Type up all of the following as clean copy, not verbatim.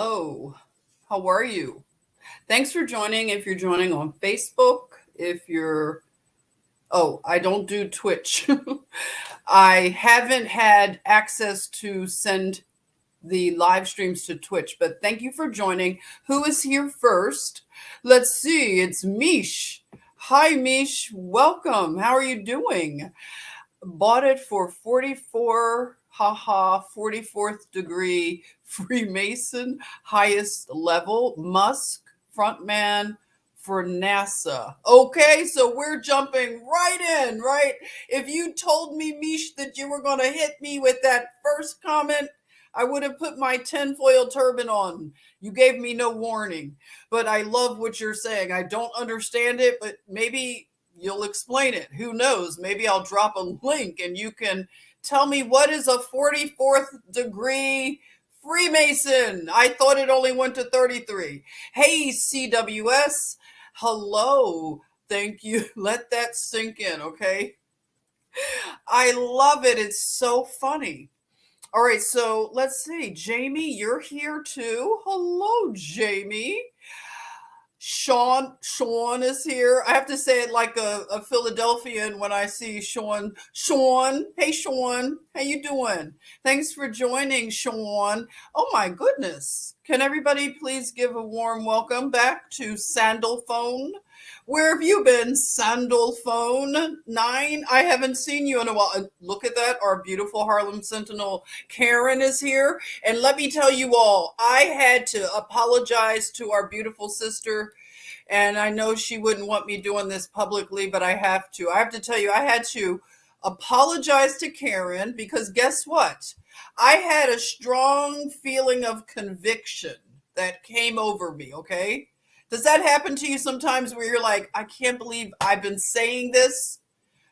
Hello. How are you? Thanks for joining. If you're joining on Facebook, I don't do Twitch. I haven't had access to send the live streams to Twitch, but thank you for joining. Who is here first? Let's see. It's Mish. Hi, Mish. Welcome. How are you doing? Bought it for 44, 44th degree Freemason, highest level, Musk, frontman for NASA. Okay, so we're jumping right in, right? If you told me, Mish, that you were going to hit me with that first comment, I would have put my tinfoil turban on. You gave me no warning, but I love what you're saying. I don't understand it, but maybe you'll explain it. Who knows? Maybe I'll drop a link and you can tell me what is a 44th degree Freemason. I thought it only went to 33. Hey, CWS. Hello. Thank you. Let that sink in, okay? I love it. It's so funny. All right, so let's see. Jamie, you're here too. Hello, Jamie. Sean is here. I have to say it like a Philadelphian when I see Sean. Hey Sean, how you doing? Thanks for joining, Sean. Oh my goodness. Can everybody please give a warm welcome back to Sandal Phone? Where have you been, Sandal Phone 9? I haven't seen you in a while. Look at that. Our beautiful Harlem Sentinel Karen is here. And let me tell you all, I had to apologize to our beautiful sister. And I know she wouldn't want me doing this publicly, but I have to. I have to tell you, I had to apologize to Karen because guess what? I had a strong feeling of conviction that came over me, okay? Does that happen to you sometimes where you're like, I can't believe I've been saying this?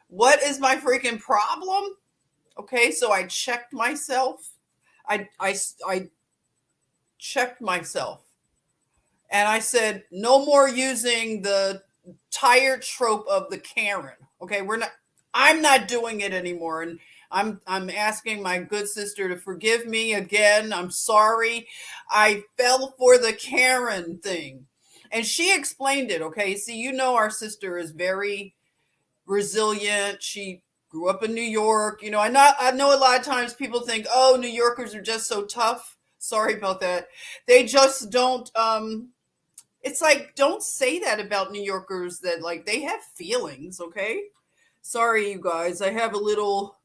What is my freaking problem? Okay, so I checked myself. I checked myself. And I said, no more using the tired trope of the Karen. Okay, I'm not doing it anymore. And I'm asking my good sister to forgive me again. I'm sorry. I fell for the Karen thing. And she explained it, okay? See, you know our sister is very resilient. She grew up in New York. You know, I know a lot of times people think, oh, New Yorkers are just so tough. Sorry about that. They just don't, it's like, don't say that about New Yorkers that, like, they have feelings, okay? Sorry, you guys. I have a little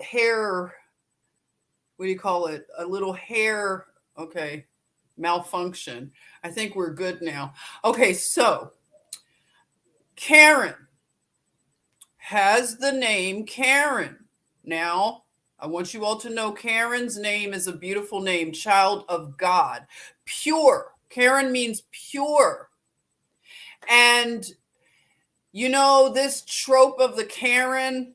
hair, what do you call it? A little hair, okay, malfunction. I think we're good now. Okay, so Karen has the name Karen. Now, I want you all to know Karen's name is a beautiful name, child of God, pure. Karen means pure. And you know, this trope of the Karen,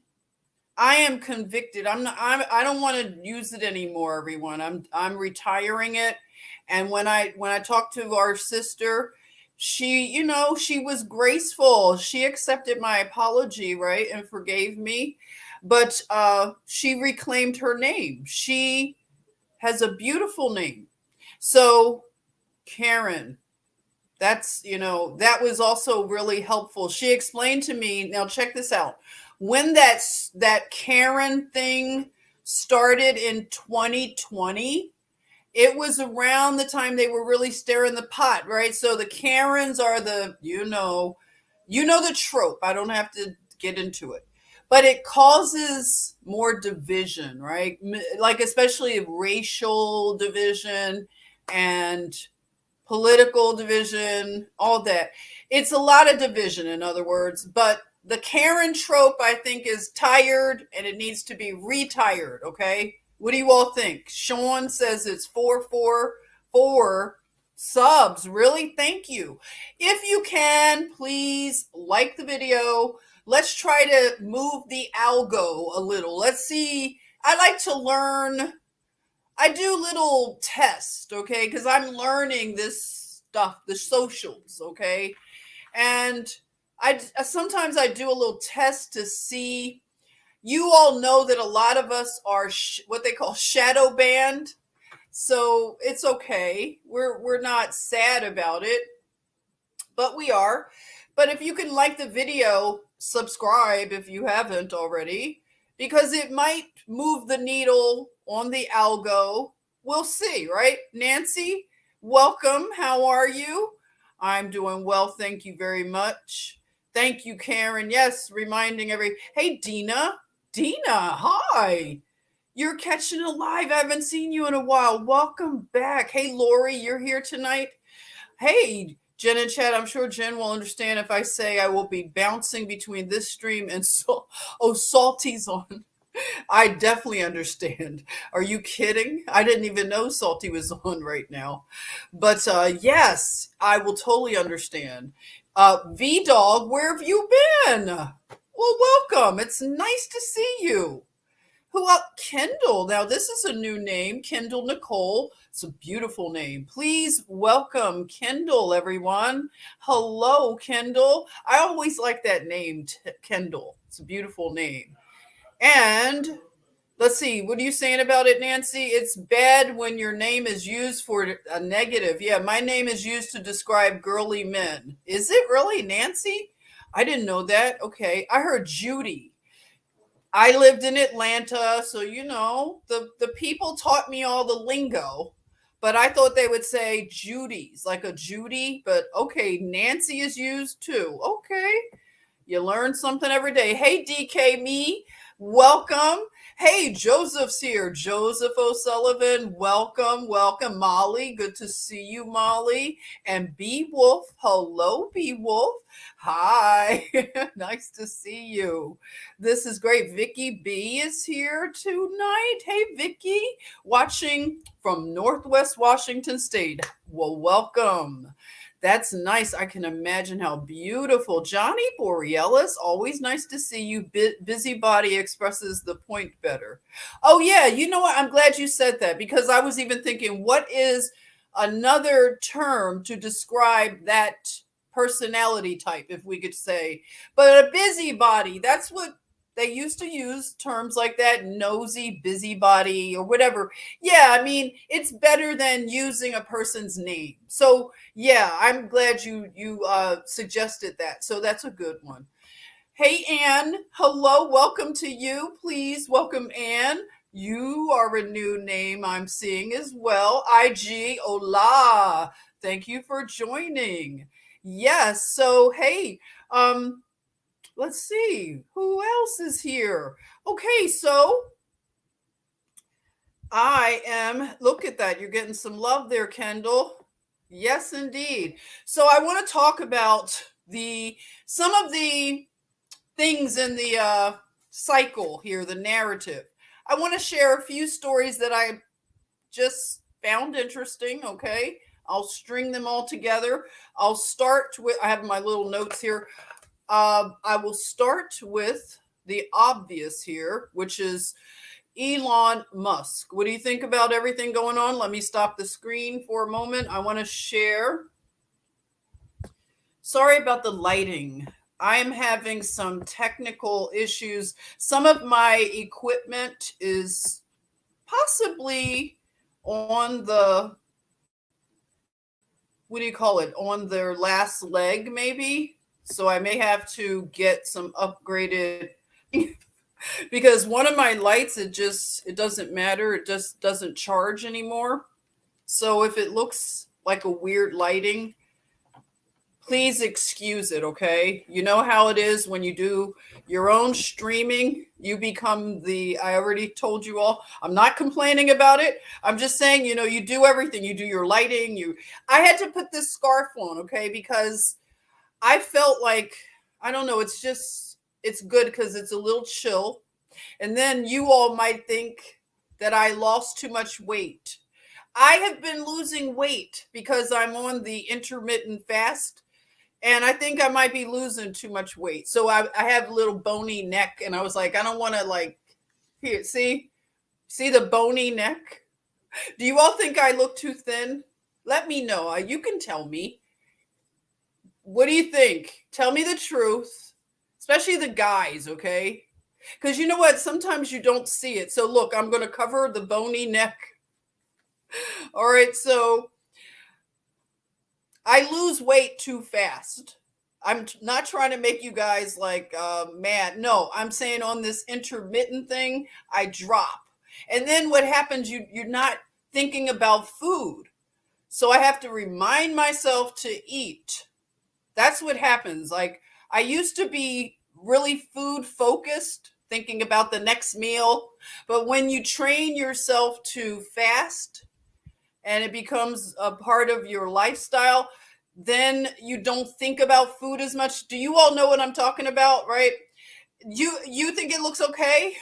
I am convicted. I don't want to use it anymore, everyone. I'm retiring it. And when I talked to our sister, she was graceful. She accepted my apology, right? And forgave me. But she reclaimed her name. She has a beautiful name. So Karen, that was also really helpful. She explained to me, now check this out. When that Karen thing started in 2020, it was around the time they were really stirring the pot, right? So the Karens are the the trope. I don't have to get into it. But it causes more division, right? Like especially racial division and political division, all that. It's a lot of division, in other words. But the Karen trope, I think, is tired and it needs to be retired, okay? What do you all think? Sean says it's 444 subs. Really? Thank you. If you can, please like the video. Let's try to move the algo a little. Let's see. I like to learn. I do little tests, okay? Because I'm learning this stuff, the socials, okay? And sometimes I do a little test to see. You all know that a lot of us are what they call shadow banned. So it's okay. We're not sad about it, but we are. But if you can like the video, subscribe if you haven't already, because it might move the needle on the algo. We'll see, right? Nancy, welcome. How are you? I'm doing well. Thank you very much. Thank you, Karen. Yes, reminding hey, Dina. Dina, hi. You're catching a live. I haven't seen you in a while. Welcome back. Hey, Lori, you're here tonight. Hey, Jen and Chad, I'm sure Jen will understand if I say I will be bouncing between this stream and Salty's on. I definitely understand. Are you kidding? I didn't even know Salty was on right now. But yes, I will totally understand. V Dog, where have you been? Well, welcome. It's nice to see you. Who else? Kendall. Now, this is a new name, Kendall Nicole. It's a beautiful name. Please welcome Kendall, everyone. Hello, Kendall. I always like that name, Kendall. It's a beautiful name. And let's see, what are you saying about it, Nancy? It's bad when your name is used for a negative. Yeah, my name is used to describe girly men. Is it really, Nancy? I didn't know that. Okay, I heard Judy. I lived in Atlanta, so the people taught me all the lingo, but I thought they would say Judy's, like a Judy, but okay, Nancy is used too. Okay. You learn something every day. Hey, DK Me, welcome. Hey, Joseph's here. Joseph O'Sullivan, welcome, welcome. Molly, good to see you, Molly. And B Wolf, hello, B Wolf. Hi, nice to see you. This is great. Vicky B is here tonight. Hey, Vicky, watching from Northwest Washington State. Well, welcome. That's nice. I can imagine how beautiful. Johnny Borealis, always nice to see you. Busybody expresses the point better. Oh, yeah. You know what? I'm glad you said that, because I was even thinking, what is another term to describe that personality type, if we could say? But a busybody, that's what they used to use terms like that, nosy, busybody, or whatever. Yeah, I mean, it's better than using a person's name. So yeah, I'm glad you suggested that. So that's a good one. Hey, Anne. Hello. Welcome to you. Please welcome Anne. You are a new name I'm seeing as well. IG. Hola. Thank you for joining. Yes. So, hey, let's see. Who else is here? Okay. So look at that. You're getting some love there, Kendall. Yes, indeed. So I want to talk about some of the things in the cycle here, the narrative. I want to share a few stories that I just found interesting. Okay, I'll string them all together. I'll start with. I have my little notes here. I will start with the obvious here, which is Elon Musk. What do you think about everything going on? Let me stop the screen for a moment. I want to share. Sorry about the lighting. I am having some technical issues. Some of my equipment is possibly on what do you call it? On their last leg, maybe. So I may have to get some upgraded because one of my lights, it doesn't matter. It just doesn't charge anymore. So if it looks like a weird lighting, please excuse it, okay? You know how it is when you do your own streaming, you become I already told you all, I'm not complaining about it. I'm just saying, you do everything. You do your lighting, I had to put this scarf on, okay? Because I felt like, I don't know, it's good because it's a little chill. And then you all might think that I lost too much weight. I have been losing weight because I'm on the intermittent fast. And I think I might be losing too much weight. So I have a little bony neck. And I was like, I don't want to here, see the bony neck? Do you all think I look too thin? Let me know. You can tell me. What do you think? Tell me the truth, especially the guys, okay? Because you know what? Sometimes you don't see it. So look, I'm going to cover the bony neck. All right, so I lose weight too fast. I'm not trying to make you guys like mad. No, I'm saying on this intermittent thing, I drop. And then what happens, you're not thinking about food. So I have to remind myself to eat. That's what happens. Like I used to be really food focused, thinking about the next meal, but when you train yourself to fast and it becomes a part of your lifestyle, then you don't think about food as much. Do you all know what I'm talking about, right? You think it looks okay?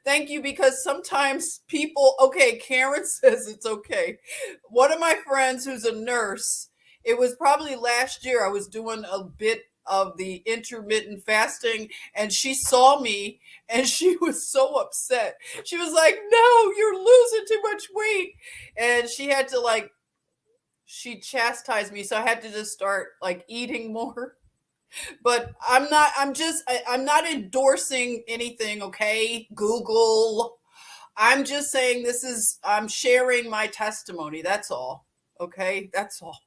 Thank you, because sometimes people, okay, Karen says it's okay. One of my friends who's a nurse, it was probably last year, I was doing a bit of the intermittent fasting and she saw me and she was so upset. She was like, "No, you're losing too much weight." And she had to like, she chastised me. So I had to just start like eating more. But I'm not endorsing anything, okay? Google. I'm just saying I'm sharing my testimony. That's all. Okay? That's all.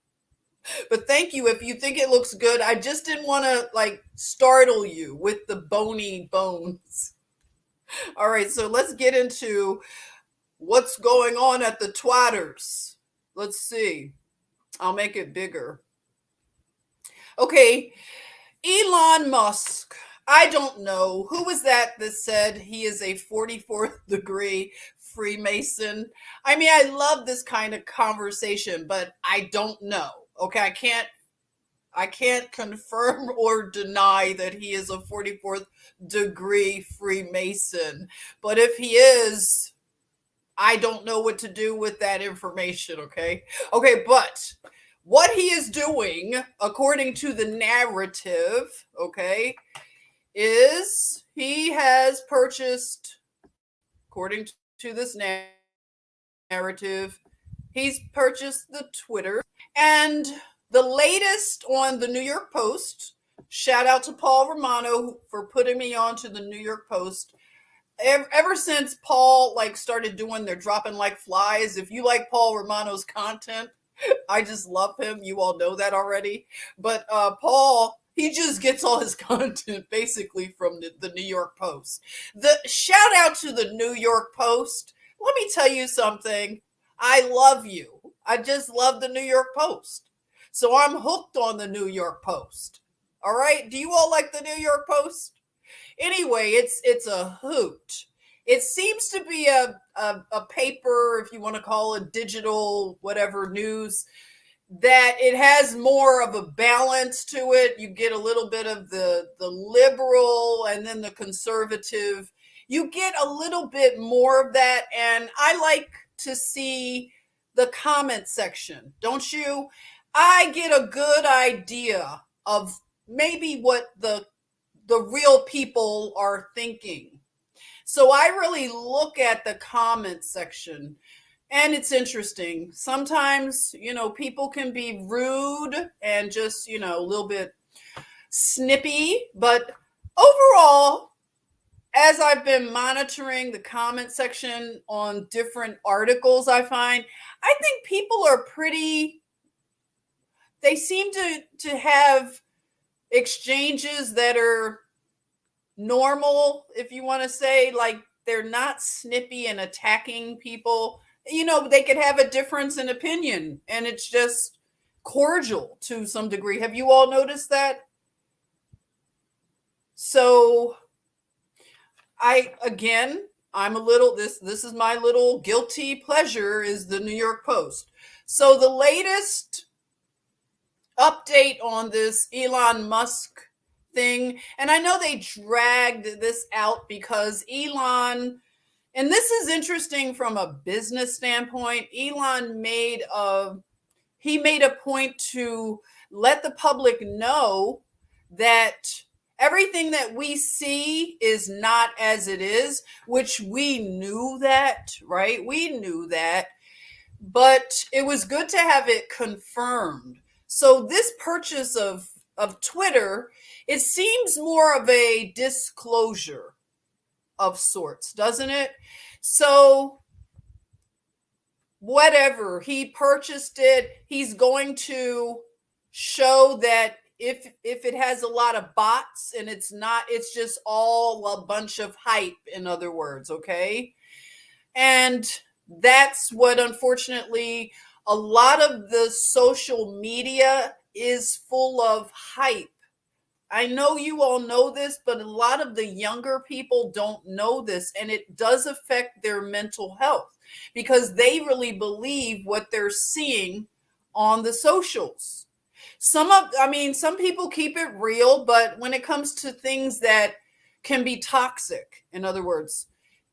But thank you. If you think it looks good, I just didn't want to like startle you with the bony bones. All right, so let's get into what's going on at the Twatters. Let's see. I'll make it bigger. Okay, Elon Musk. I don't know. Who was that said he is a 44th degree Freemason? I mean, I love this kind of conversation, but I don't know. Okay, I can't confirm or deny that he is a 44th degree Freemason. But if he is, I don't know what to do with that information, okay? Okay, but what he is doing, according to the narrative, okay, is he has purchased, according to this narrative, he's purchased the Twitter. And the latest on the New York Post, shout out to Paul Romano for putting me on to the New York Post. Ever since Paul like started doing their dropping like flies, if you like Paul Romano's content, I just love him. You all know that already. But Paul, he just gets all his content basically from the New York Post. The shout out to the New York Post. Let me tell you something. I love you. I just love the New York Post. So I'm hooked on the New York Post. All right? Do you all like the New York Post? Anyway, it's a hoot. It seems to be a paper, if you want to call it digital, whatever news, that it has more of a balance to it. You get a little bit of the liberal and then the conservative. You get a little bit more of that, and I like to see the comment section, don't you? I get a good idea of maybe what the real people are thinking. So I really look at the comment section, and it's interesting. Sometimes, people can be rude and just, a little bit snippy, but overall, as I've been monitoring the comment section on different articles, I think people are they seem to have exchanges that are normal, if you want to say, like they're not snippy and attacking people. They could have a difference in opinion and it's just cordial to some degree. Have you all noticed that? So I'm a little, this is my little guilty pleasure, is the New York Post. So the latest update on this Elon Musk thing, and I know they dragged this out because Elon, and this is interesting from a business standpoint, Elon made a point to let the public know that everything that we see is not as it is, which we knew that, right? We knew that, but it was good to have it confirmed. So this purchase of Twitter, it seems more of a disclosure of sorts, doesn't it? So whatever. He purchased it. He's going to show that if it has a lot of bots and it's just all a bunch of hype, in other words, okay? And that's what, unfortunately, a lot of the social media is full of hype. I know you all know this, but a lot of the younger people don't know this, and it does affect their mental health because they really believe what they're seeing on the socials. Some people keep it real, but when it comes to things that can be toxic, in other words,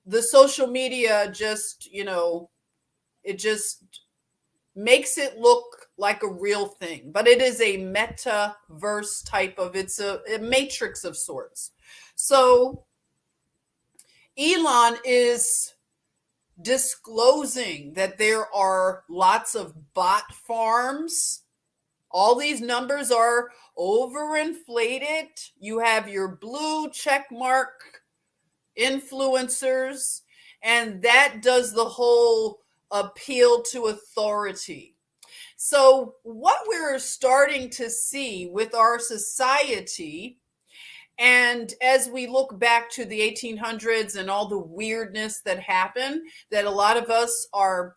the social media just, it just makes it look like a real thing, but it is a metaverse it's a matrix of sorts. So Elon is disclosing that there are lots of bot farms. All these numbers are overinflated. You have your blue check mark influencers, and that does the whole appeal to authority. So what we're starting to see with our society, and as we look back to the 1800s and all the weirdness that happened, that a lot of us aren't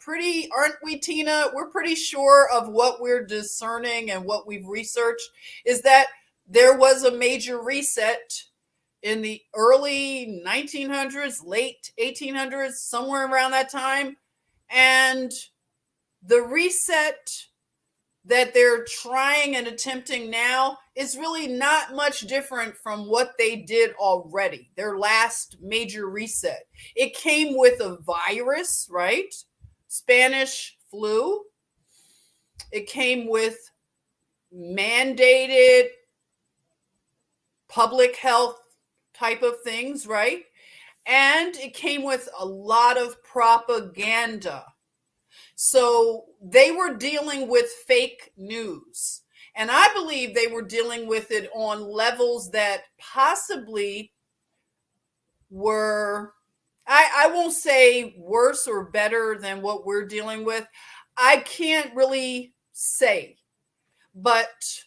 we, Tina? We're pretty sure of what we're discerning and what we've researched is that there was a major reset in the early 1900s, late 1800s, somewhere around that time. And the reset that they're trying and attempting now is really not much different from what they did already, their last major reset. It came with a virus, right? Spanish flu. It came with mandated public health type of things, right? And it came with a lot of propaganda. So they were dealing with fake news. And I believe they were dealing with it on levels that possibly were, I won't say worse or better than what we're dealing with. I can't really say. But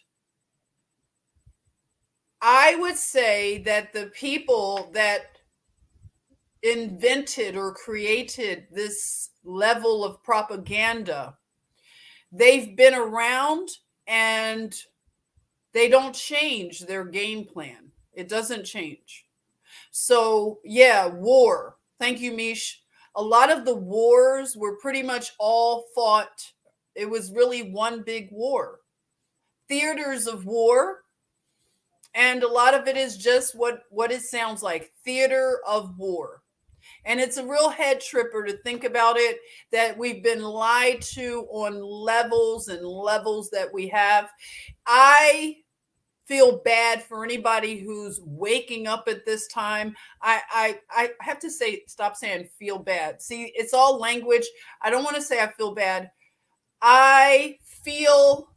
I would say that the people that invented or created this level of propaganda, they've been around and they don't change their game plan. It doesn't change. So yeah, war. Thank you, Mish. A lot of the wars were pretty much all fought. It was really one big war. Theaters of war. And a lot of it is just what it sounds like, theater of war. And it's a real head tripper to think about it, that we've been lied to on levels and levels that we have. I feel bad for anybody who's waking up at this time. I have to say, stop saying feel bad. See, it's all language. I don't want to say I feel bad. I feel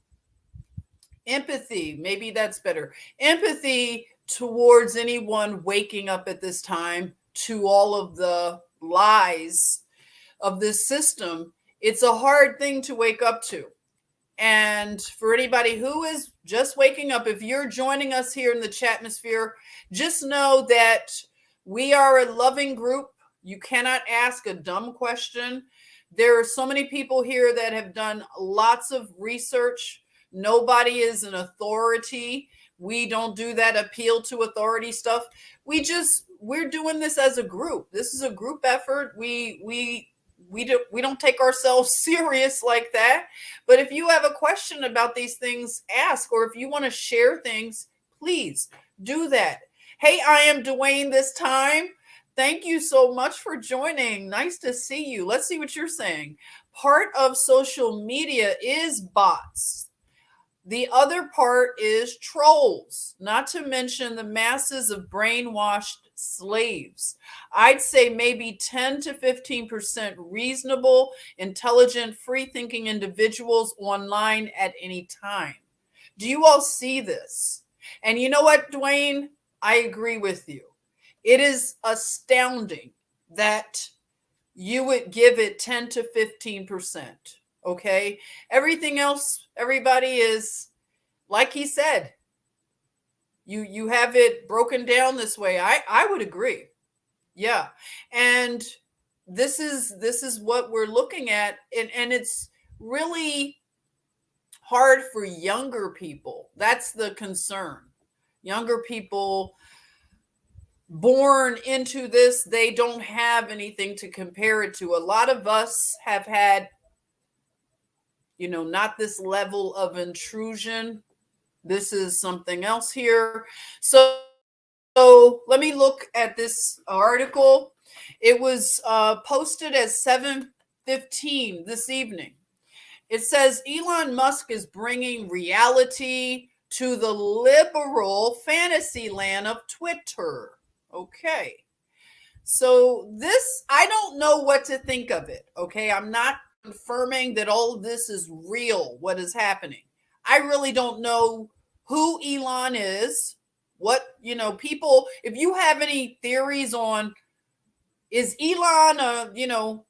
empathy. Maybe that's better. Empathy towards anyone waking up at this time to all of the lies of this system. It's a hard thing to wake up to. And for anybody who is just waking up, if you're joining us here in the chatmosphere, just know that we are a loving group. You cannot ask a dumb question. There are so many people here that have done lots of research. Nobody is an authority. We don't do that appeal to authority stuff. We're doing this as a group. This is a group effort. We don't take ourselves serious like that. But if you have a question about these things, ask. Or if you want to share things, please do that. Hey, I am Dwayne this time. Thank you so much for joining. Nice to see you. Let's see what you're saying. Part of social media is bots. The other part is trolls, not to mention the masses of brainwashed slaves. I'd say maybe 10 to 15% reasonable, intelligent, free-thinking individuals online at any time. Do you all see this? And you know what, Dwayne? I agree with you. It is astounding that you would give it 10 to 15%. Okay. Everything else, everybody is like he said, you have it broken down this way. I would agree. Yeah. And this is what we're looking at. And it's really hard for younger people. That's the concern. Younger people born into this, they don't have anything to compare it to. A lot of us have had, not this level of intrusion. This is something else here. So let me look at this article. It was posted at 7:15 this evening. It says Elon Musk is bringing reality to the liberal fantasy land of Twitter. Okay. So this, I don't know what to think of it. Okay. I'm not confirming that all of this is real, what is happening. I really don't know who Elon is. What, people, if you have any theories on, is Elon,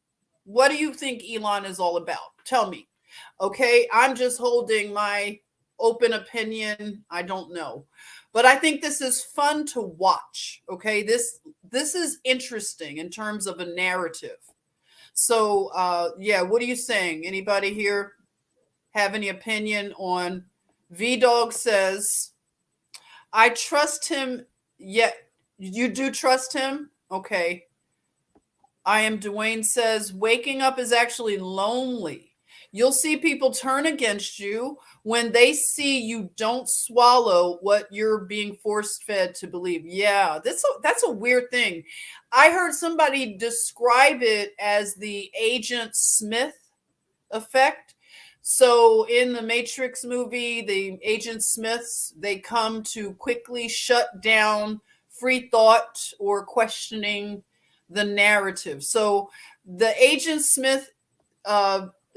what do you think Elon is all about? Tell me. Okay. I'm just holding my open opinion. I don't know. But I think this is fun to watch. Okay. This is interesting in terms of a narrative. So, yeah, what are you saying? Anybody here have any opinion on V-Dog says, I trust him, yet you do trust him? Okay. I am Dwayne says, waking up is actually lonely. You'll see people turn against you when they see you don't swallow what you're being force fed to believe. Yeah, that's a weird thing. I heard somebody describe it as the Agent Smith effect. So in the Matrix movie, the Agent Smiths, they come to quickly shut down free thought or questioning the narrative. So the Agent Smith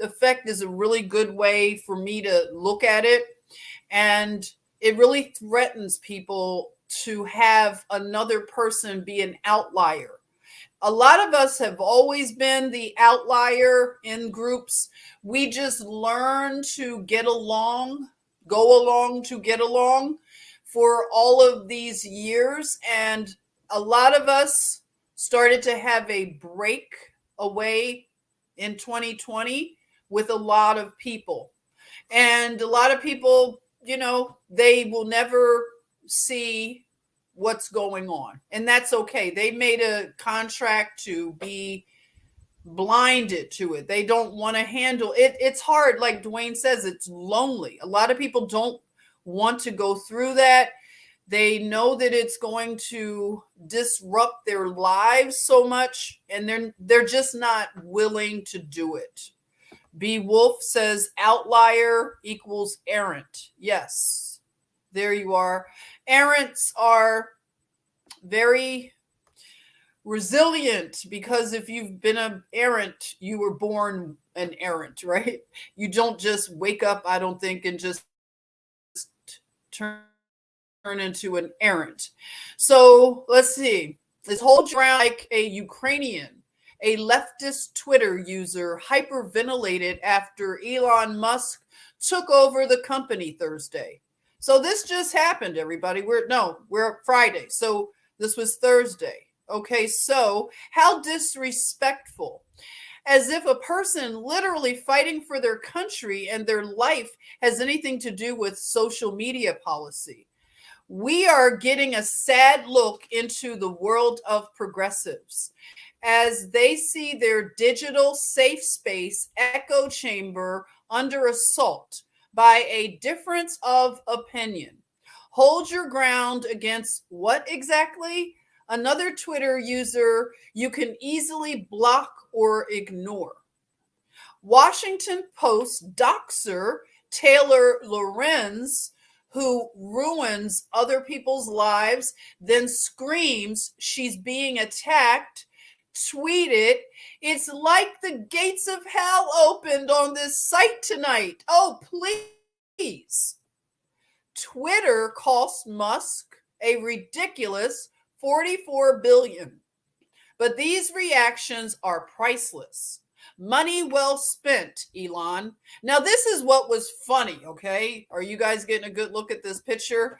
effect is a really good way for me to look at it. And it really threatens people to have another person be an outlier. A lot of us have always been the outlier in groups. We just learn to get along, go along to get along for all of these years. And a lot of us started to have a break away in 2020 with a lot of people. And a lot of people, they will never see what's going on. And that's okay. They made a contract to be blinded to it. They don't want to handle it. It's hard. Like Dwayne says, it's lonely. A lot of people don't want to go through that. They know that it's going to disrupt their lives so much, and they're just not willing to do it. B Wolf says outlier equals errant. Yes, there you are. Errants are very resilient because if you've been an errant, you were born an errant, right? You don't just wake up, I don't think, and just turn into an errant. So let's see. Let's hold your ground like a Ukrainian. A leftist Twitter user hyperventilated after Elon Musk took over the company Thursday. So this just happened, everybody. We're Friday. So this was Thursday. Okay, so how disrespectful. As if a person literally fighting for their country and their life has anything to do with social media policy. We are getting a sad look into the world of progressives as they see their digital safe space echo chamber under assault by a difference of opinion. Hold your ground against what exactly? Another Twitter user you can easily block or ignore. Washington Post doxer Taylor Lorenz, who ruins other people's lives, then screams she's being attacked, tweeted, "It's like the gates of hell opened on this site tonight. Oh, please." Twitter cost Musk a ridiculous $44 billion. But these reactions are priceless. Money well spent, Elon. Now, this is what was funny, okay? Are you guys getting a good look at this picture?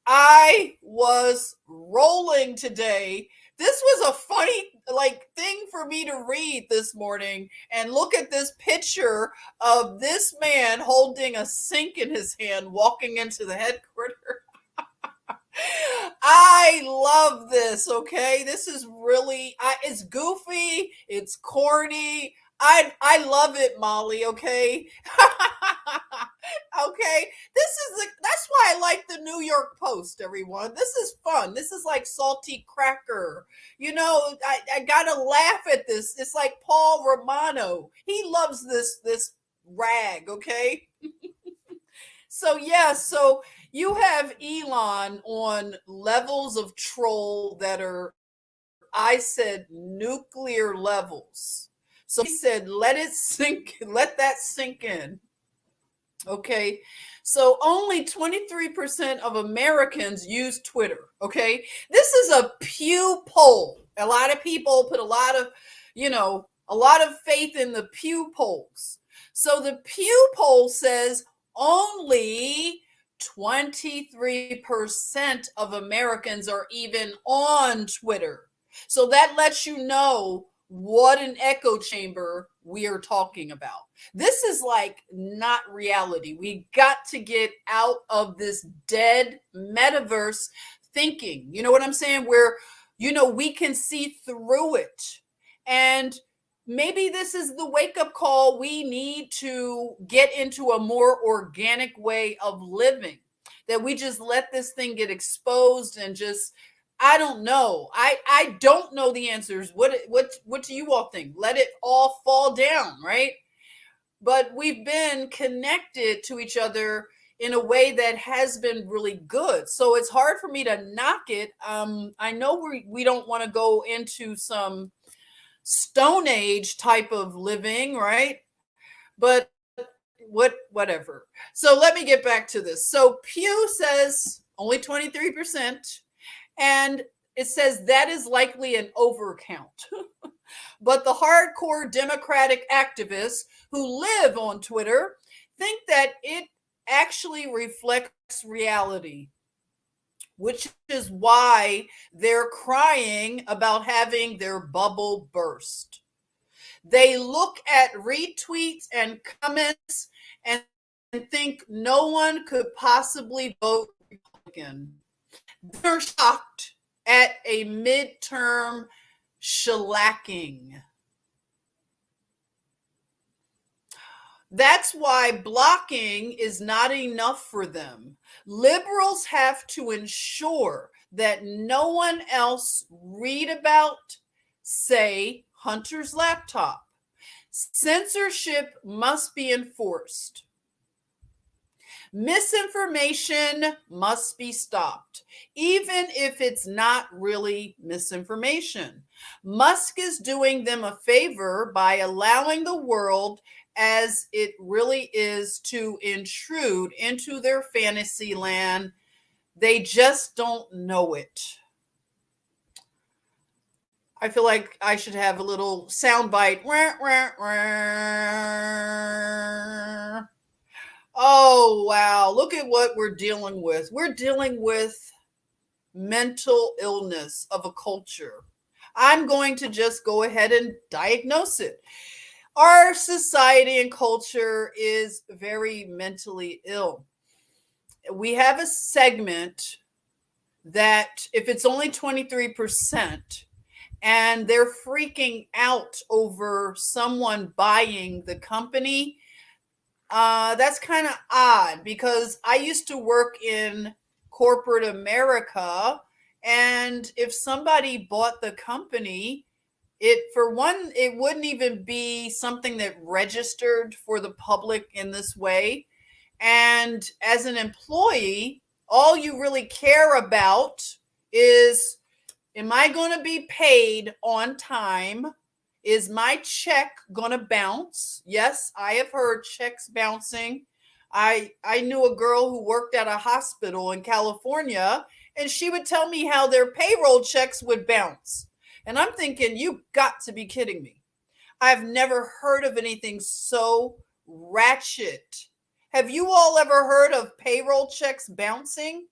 I was rolling today. This was a funny thing for me to read this morning and look at this picture of this man holding a sink in his hand walking into the headquarters. I love this, okay? This is really it's goofy, it's corny. I love it, Molly, okay? Okay. That's why I like the New York Post, everyone. This is fun. This is like salty cracker. I gotta laugh at this. It's like Paul Romano. He loves this rag, okay? So yeah, so you have Elon on levels of troll that are, I said, nuclear levels. So he said, let that sink in. Okay. So only 23% of Americans use Twitter. Okay. This is a Pew poll. A lot of people put a lot of faith in the Pew polls. So the Pew poll says only 23% of Americans are even on Twitter. So that lets you know what an echo chamber we are talking about. This is like not reality. We got to get out of this dead metaverse thinking. You know what I'm saying? Where, we can see through it. And maybe this is the wake-up call. We need to get into a more organic way of living, that we just let this thing get exposed and just, I don't know. I don't know the answers. What do you all think? Let it all fall down, right? But we've been connected to each other in a way that has been really good. So it's hard for me to knock it. I know we don't want to go into some Stone Age type of living, right? But whatever. So let me get back to this. So Pew says only 23%. And it says that is likely an overcount. But the hardcore Democratic activists who live on Twitter think that it actually reflects reality, which is why they're crying about having their bubble burst. They look at retweets and comments and think no one could possibly vote Republican. They're shocked at a midterm shellacking. That's why blocking is not enough for them. Liberals have to ensure that no one else read about, say, Hunter's laptop. Censorship must be enforced. Misinformation must be stopped, even if it's not really misinformation. Musk is doing them a favor by allowing the world as it really is to intrude into their fantasy land. They just don't know it. I feel like I should have a little soundbite. Oh, wow. Look at what we're dealing with. We're dealing with mental illness of a culture. I'm going to just go ahead and diagnose it. Our society and culture is very mentally ill. We have a segment that, if it's only 23%, and they're freaking out over someone buying the company, that's kind of odd, because I used to work in corporate America, and if somebody bought the company, it wouldn't even be something that registered for the public in this way. And as an employee, all you really care about is, am I going to be paid on time? Is my check going to bounce? Yes, I have heard checks bouncing. I knew a girl who worked at a hospital in California, and she would tell me how their payroll checks would bounce. And I'm thinking, you got to be kidding me. I've never heard of anything so ratchet. Have you all ever heard of payroll checks bouncing?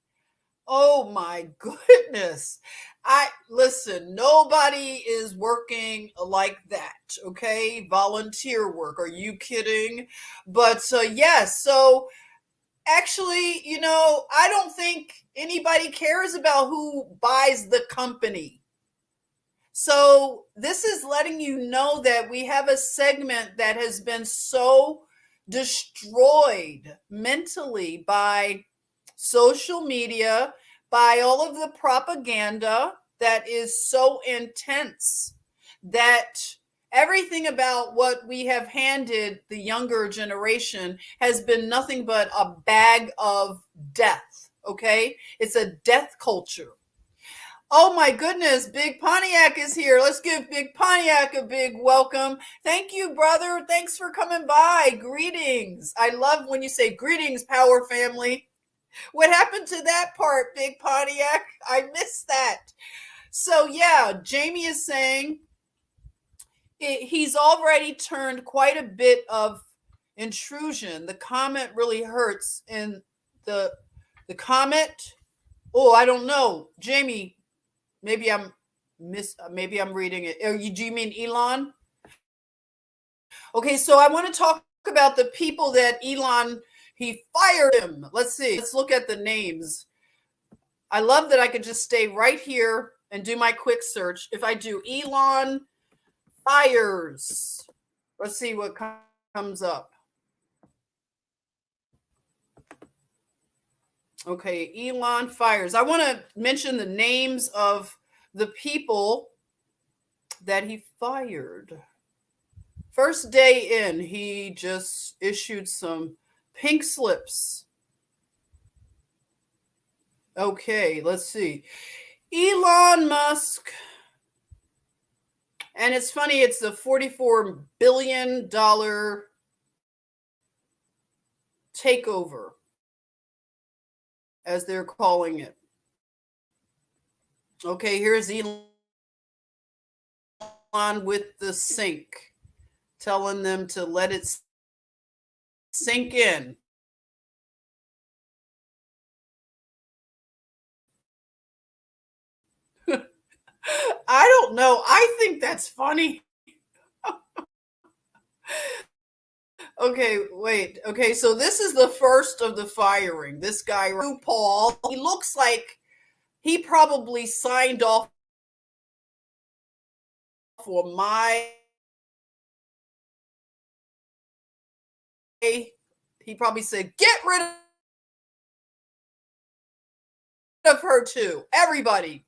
Oh my goodness. I listen, nobody is working like that, okay? Volunteer work. Are you kidding? But yes, so actually, I don't think anybody cares about who buys the company. So this is letting you know that we have a segment that has been so destroyed mentally by social media, by all of the propaganda that is so intense that everything about what we have handed the younger generation has been nothing but a bag of death. Okay? It's a death culture. Oh my goodness, Big Pontiac is here. Let's give Big Pontiac a big welcome. Thank you, brother. Thanks for coming by. Greetings. I love when you say greetings, Power Family. What happened to that part, Big Pontiac? I missed that. So, yeah, Jamie is saying he's already turned quite a bit of intrusion. The comment really hurts. And the comment, oh, I don't know. Jamie, maybe I'm reading it. Do you mean Elon? Okay, so I want to talk about the people that Elon, he fired him. Let's see. Let's look at the names. I love that I could just stay right here and do my quick search. If I do Elon fires, let's see what comes up. Okay, Elon fires. I want to mention the names of the people that he fired. First day in, he just issued some pink slips. Okay, let's see. Elon Musk. And it's funny, it's a $44 billion takeover, as they're calling it. Okay, here's Elon with the sink, telling them to let it sink in. I don't know. I think that's funny. Okay, wait. Okay, so this is the first of the firing. This guy, Paul, he looks like he probably signed off for he probably said, get rid of her too. Everybody.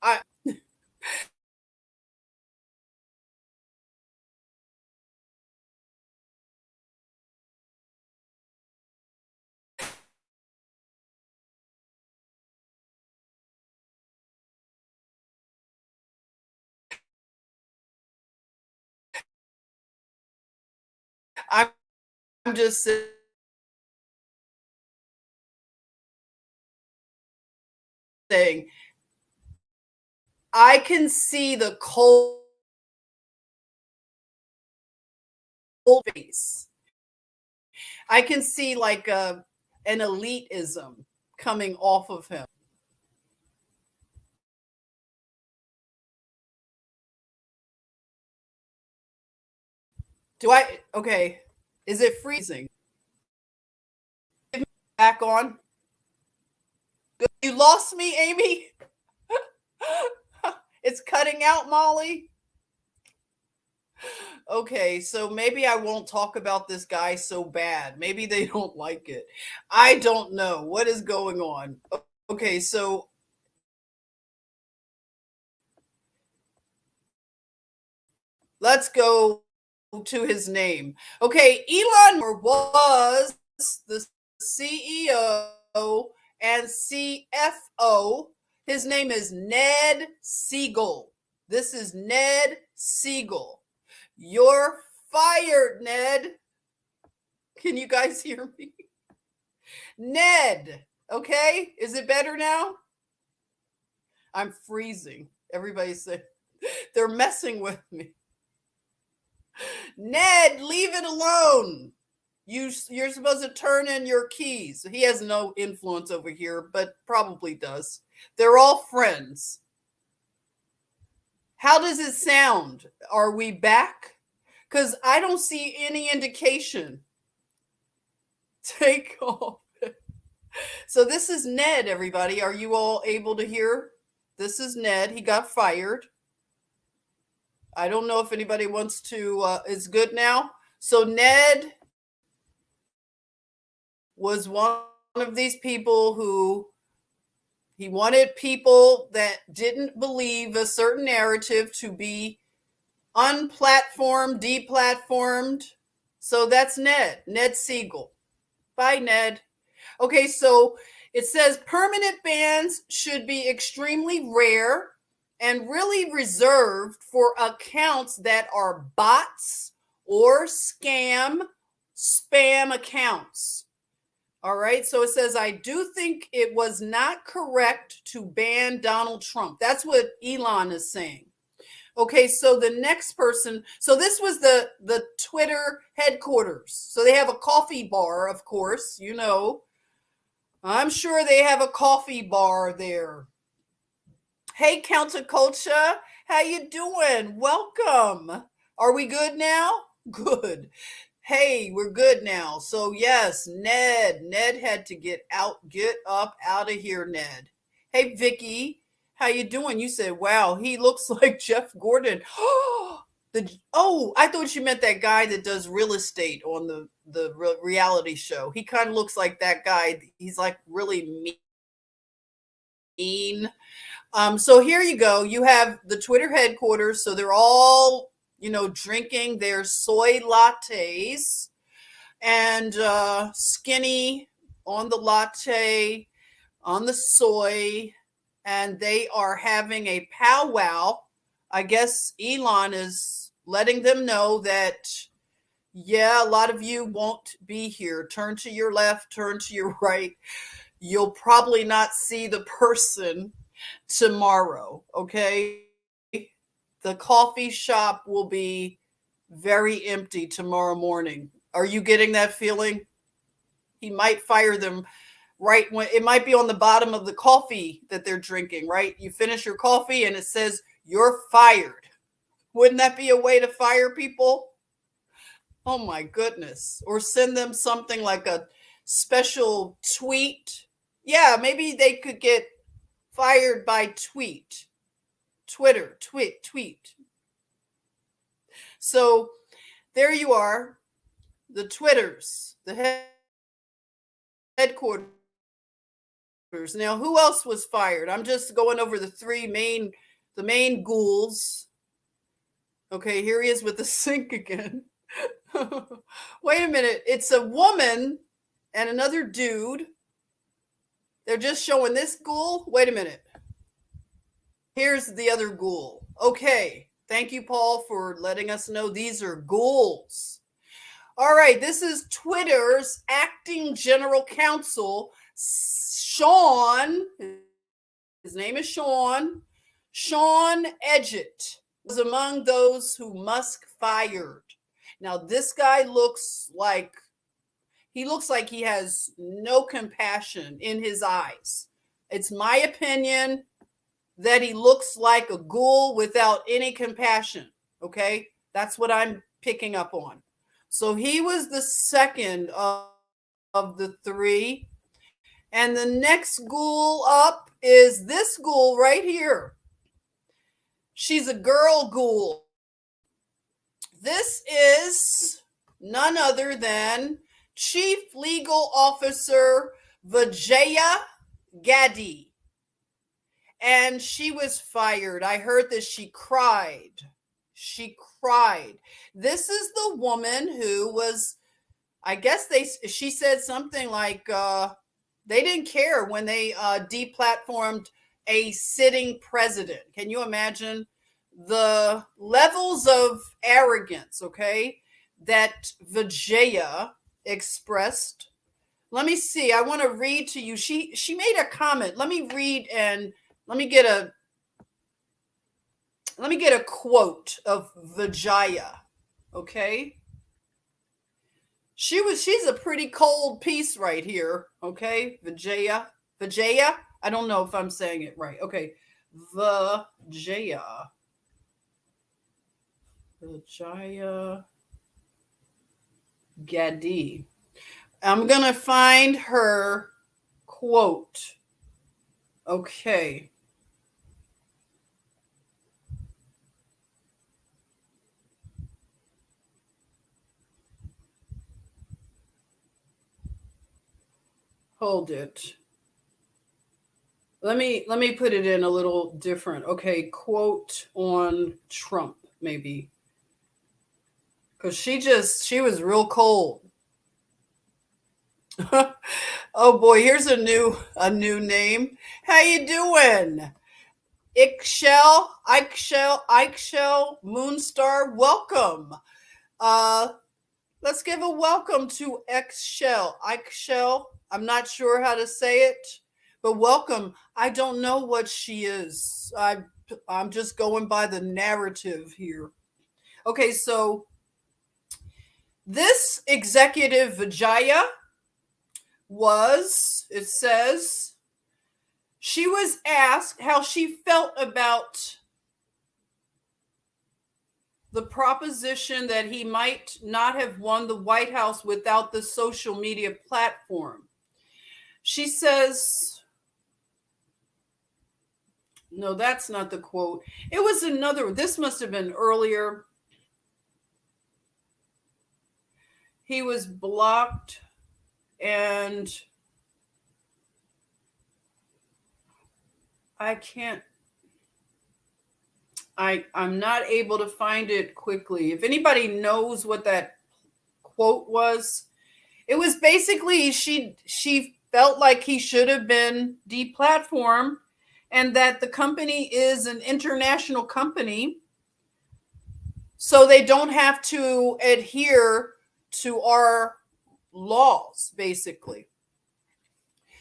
I'm just saying, I can see the cold face. I can see like an elitism coming off of him. Okay, is it freezing? Back on. You lost me, Amy? It's cutting out, Molly. Okay, so maybe I won't talk about this guy so bad. Maybe they don't like it. I don't know what is going on. Okay, so let's go to his name. Okay, Elon was the CEO and CFO. His name is Ned Siegel. This is Ned Siegel. You're fired, Ned. Can you guys hear me? Ned, okay? Is it better now? I'm freezing. Everybody say They're messing with me. Ned, leave it alone. You're supposed to turn in your keys. He has no influence over here, but probably does. They're all friends. How does it sound? Are we back? Because I don't see any indication. Take off. So this is Ned, everybody. Are you all able to hear? This is Ned. He got fired. I don't know if anybody wants to, is good now. So Ned was one of these people who he wanted people that didn't believe a certain narrative to be unplatformed, deplatformed. So that's Ned Siegel. Bye, Ned. Okay, so it says permanent bans should be extremely rare and really reserved for accounts that are bots or spam accounts. All right, so it says, I do think it was not correct to ban Donald Trump. That's what Elon is saying. Okay, so the next person, so this was the Twitter headquarters. So they have a coffee bar, of course, you know. I'm sure they have a coffee bar there. Hey, Counterculture, how you doing? Welcome. Are we good now? Good. Hey, we're good now. So yes, Ned had to get up out of here, Ned. Hey, Vicky, how you doing? You said, wow, he looks like Jeff Gordon. I thought you meant that guy that does real estate on the reality show. He kind of looks like that guy. He's like really mean. So here you go. You have the Twitter headquarters. So they're all, drinking their soy lattes and skinny on the latte, on the soy, and they are having a powwow. I guess Elon is letting them know that, yeah, a lot of you won't be here. Turn to your left, turn to your right. You'll probably not see the person tomorrow, okay? The coffee shop will be very empty tomorrow morning. Are you getting that feeling? He might fire them right when it might be on the bottom of the coffee that they're drinking, right? You finish your coffee and it says you're fired. Wouldn't that be a way to fire people? Oh my goodness. Or send them something like a special tweet. Yeah, maybe they could get fired by tweet. Twitter, tweet. So there you are, the Twitters, the headquarters. Now, who else was fired? I'm just going over the main ghouls. Okay, here he is with the sink again. Wait a minute. It's a woman and another dude. They're just showing this ghoul. Wait a minute. Here's the other ghoul. Okay. Thank you, Paul, for letting us know these are ghouls. All right. This is Twitter's acting general counsel, Sean. His name is Sean. Sean Edgett was among those who Musk fired. Now, this guy looks like he has no compassion in his eyes. It's my opinion that he looks like a ghoul without any compassion. Okay, that's what I'm picking up on. So he was the second of the three. And the next ghoul up is this ghoul right here. She's a girl ghoul. This is none other than Chief Legal Officer Vijaya Gadde. And she was fired. I heard that she cried. She cried. This is the woman who was, I guess she said something like they didn't care when they deplatformed a sitting president. Can you imagine the levels of arrogance, okay, that Vijaya expressed? Let me see. I want to read to you. She made a comment. Let me read and let me get let me get a quote of Vijaya. Okay. She's a pretty cold piece right here. Okay. Vijaya. I don't know if I'm saying it right. Okay. Vijaya Gadi. I'm going to find her quote. Okay. Hold it. Let me put it in a little different. Okay, quote on Trump maybe. Cuz she was real cold. Oh boy, here's a new name. How you doing? Ikshell, Moonstar, welcome. Let's give a welcome to Ikshell. I'm not sure how to say it, but welcome. I don't know what she is. I'm just going by the narrative here. Okay, so this executive Vijaya it says, she was asked how she felt about the proposition that he might not have won the White House without the social media platform. She says, no, that's not the quote. It was another, this must have been earlier. He was blocked and I'm not able to find it quickly. If anybody knows what that quote was, it was basically she felt like he should have been deplatformed and that the company is an international company, so they don't have to adhere to our laws, basically.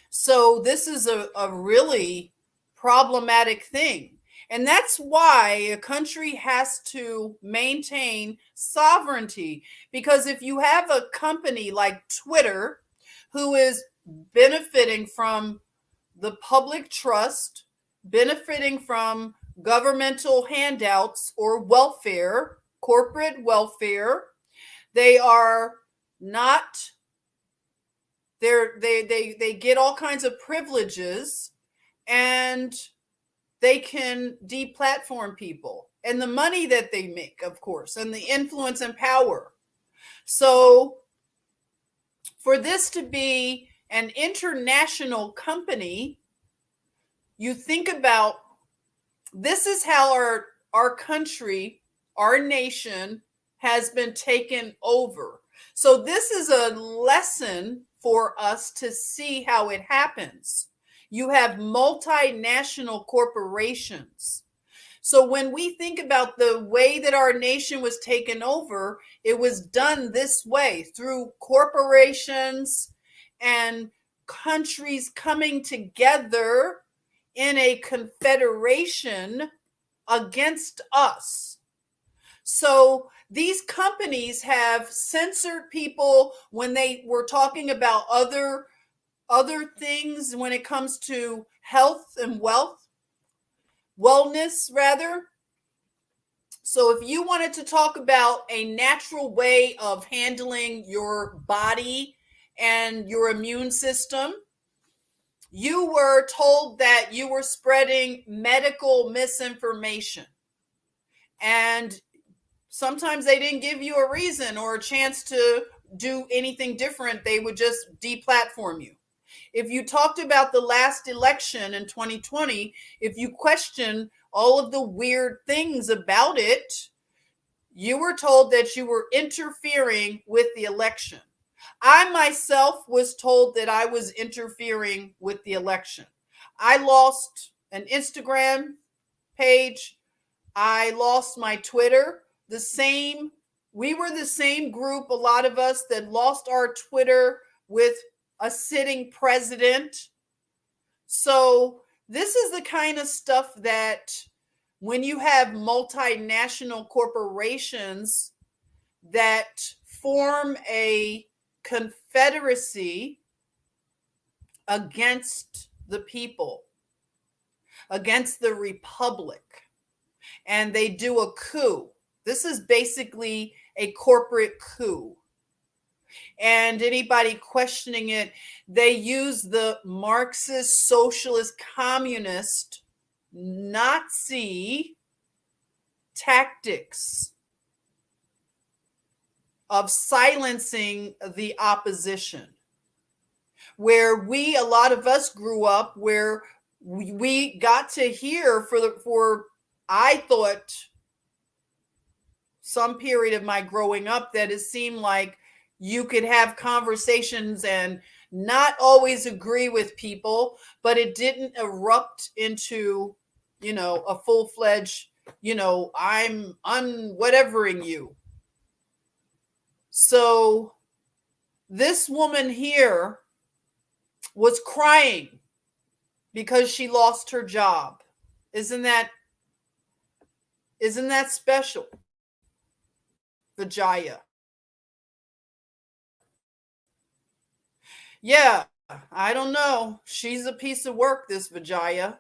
So this is a really problematic thing. And that's why a country has to maintain sovereignty. Because if you have a company like Twitter, who is benefiting from the public trust, benefiting from governmental handouts or welfare, corporate welfare, they are not, they get all kinds of privileges, and they can deplatform people, and the money that they make, of course, and the influence and power. So for this to be an international company, you think about, this is how our country, our nation has been taken over. So this is a lesson for us to see how it happens. You have multinational corporations. So when we think about the way that our nation was taken over, it was done this way, through corporations and countries coming together in a confederation against us. So these companies have censored people when they were talking about other things when it comes to health and wellness rather. So if you wanted to talk about a natural way of handling your body and your immune system, you were told that you were spreading medical misinformation. And sometimes they didn't give you a reason or a chance to do anything different. They would just deplatform you. If you talked about the last election in 2020, if you questioned all of the weird things about it, you were told that you were interfering with the election. I myself was told that I was interfering with the election. I lost an Instagram page. I lost my Twitter. We were the same group, a lot of us, that lost our Twitter with a sitting president. So this is the kind of stuff that when you have multinational corporations that form a confederacy against the people, against the republic, and they do a coup. This is basically a corporate coup. And anybody questioning it, they use the Marxist, socialist, communist, Nazi tactics of silencing the opposition. Where a lot of us grew up, where we got to hear for I thought some period of my growing up that it seemed like you could have conversations and not always agree with people, but it didn't erupt into, a full-fledged, I'm whatevering you. So this woman here was crying because she lost her job. Isn't that special? Vijaya. Yeah, I don't know. She's a piece of work, this Vijaya.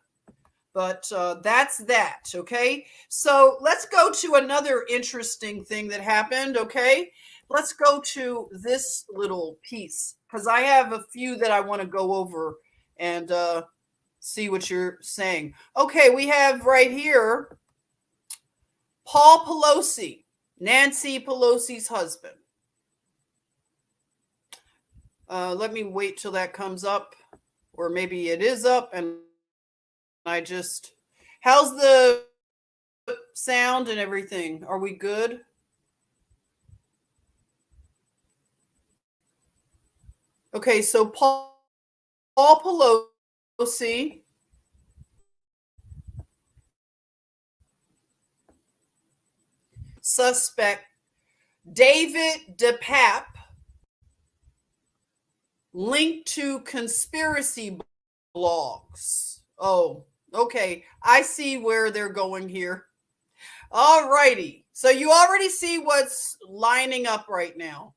But that's that, okay? So let's go to another interesting thing that happened, okay? Let's go to this little piece because I have a few that I want to go over and see what you're saying. Okay, we have right here Paul Pelosi, Nancy Pelosi's husband. Let me wait till that comes up, or maybe it is up and how's the sound and everything? Are we good? Okay, so Paul Pelosi suspect David DePape linked to conspiracy blogs. Oh, okay. I see where they're going here. All righty. So you already see what's lining up right now.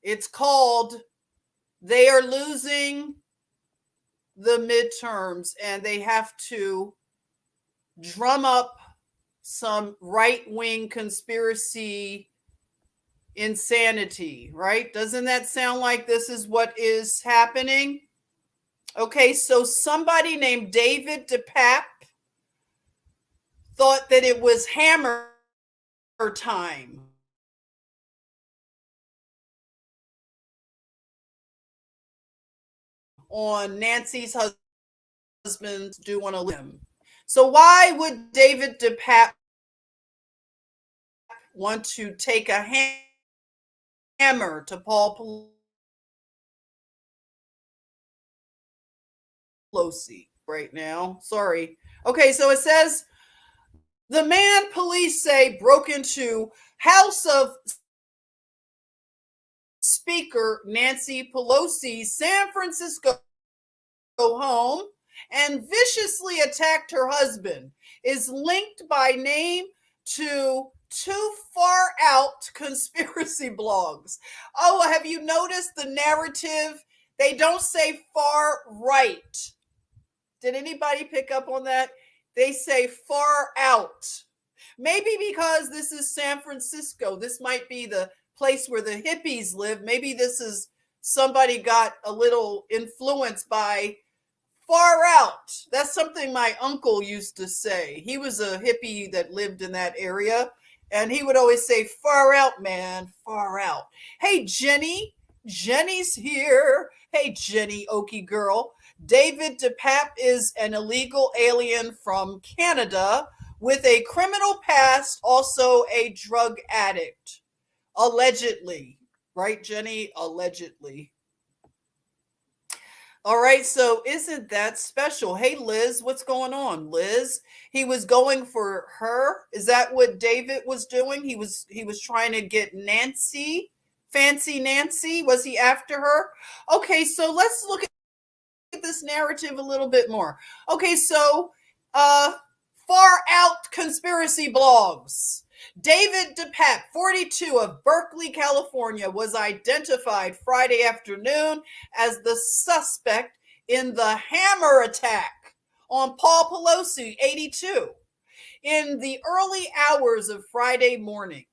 It's called they are losing the midterms and they have to drum up some right-wing conspiracy insanity, right? Doesn't that sound like this is what is happening? Okay, so somebody named David DePape thought that it was hammer time. On Nancy's husband's do on a limb. So why would David DePape want to take a hammer to Paul Pelosi right now? Sorry. Okay, so it says the man police say broke into House of Speaker Nancy Pelosi's San Francisco home and viciously attacked her husband, is linked by name to two far out conspiracy blogs. Oh, have you noticed the narrative? They don't say far right. Did anybody pick up on that? They say far out. Maybe because this is San Francisco. This might be the place where the hippies live. Maybe this is somebody got a little influenced by far out. That's something my uncle used to say. He was a hippie that lived in that area. And he would always say, far out, man, far out. Hey, Jenny. Jenny's here. Hey, Jenny, Okie girl. David DePape is an illegal alien from Canada with a criminal past, also a drug addict. Allegedly. Right, Jenny? Allegedly. All right, so isn't that special? Hey, Liz, what's going on, Liz? He was going for her. Is that what David was doing? He was trying to get Nancy, fancy Nancy. Was he after her? Okay, so let's look at this narrative a little bit more. Okay, so Far out conspiracy blogs. David DePape, 42, of Berkeley, California, was identified Friday afternoon as the suspect in the hammer attack on Paul Pelosi, 82, in the early hours of Friday morning.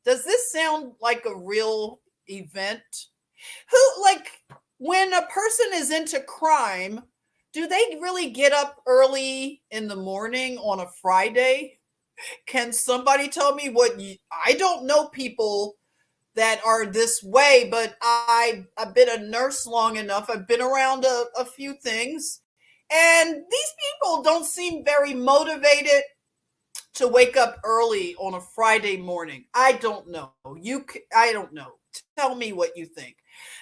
Does this sound like a real event? When a person is into crime, do they really get up early in the morning on a Friday? Can somebody tell me I don't know people that are this way, but I've been a nurse long enough. I've been around a few things, and these people don't seem very motivated to wake up early on a Friday morning. I don't know. I don't know. Tell me what you think.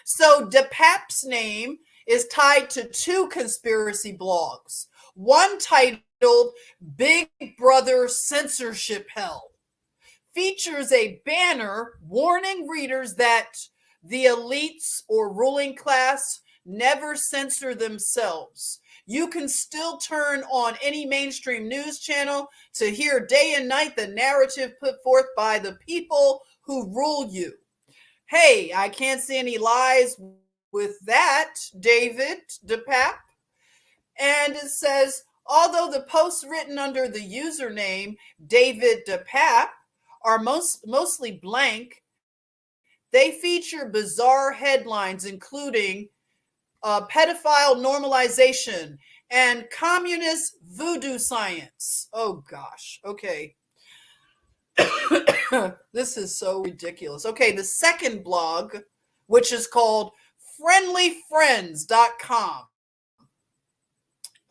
So DePape's name is tied to two conspiracy blogs. One titled Big Brother Censorship Hell features a banner warning readers that the elites or ruling class never censor themselves. You can still turn on any mainstream news channel to hear day and night the narrative put forth by the people who rule you. Hey, I can't see any lies with that, David DePape. And it says, although the posts written under the username David DePape are mostly blank, they feature bizarre headlines including pedophile normalization and communist voodoo science. Oh gosh, okay. This is so ridiculous. Okay, the second blog, which is called friendlyfriends.com.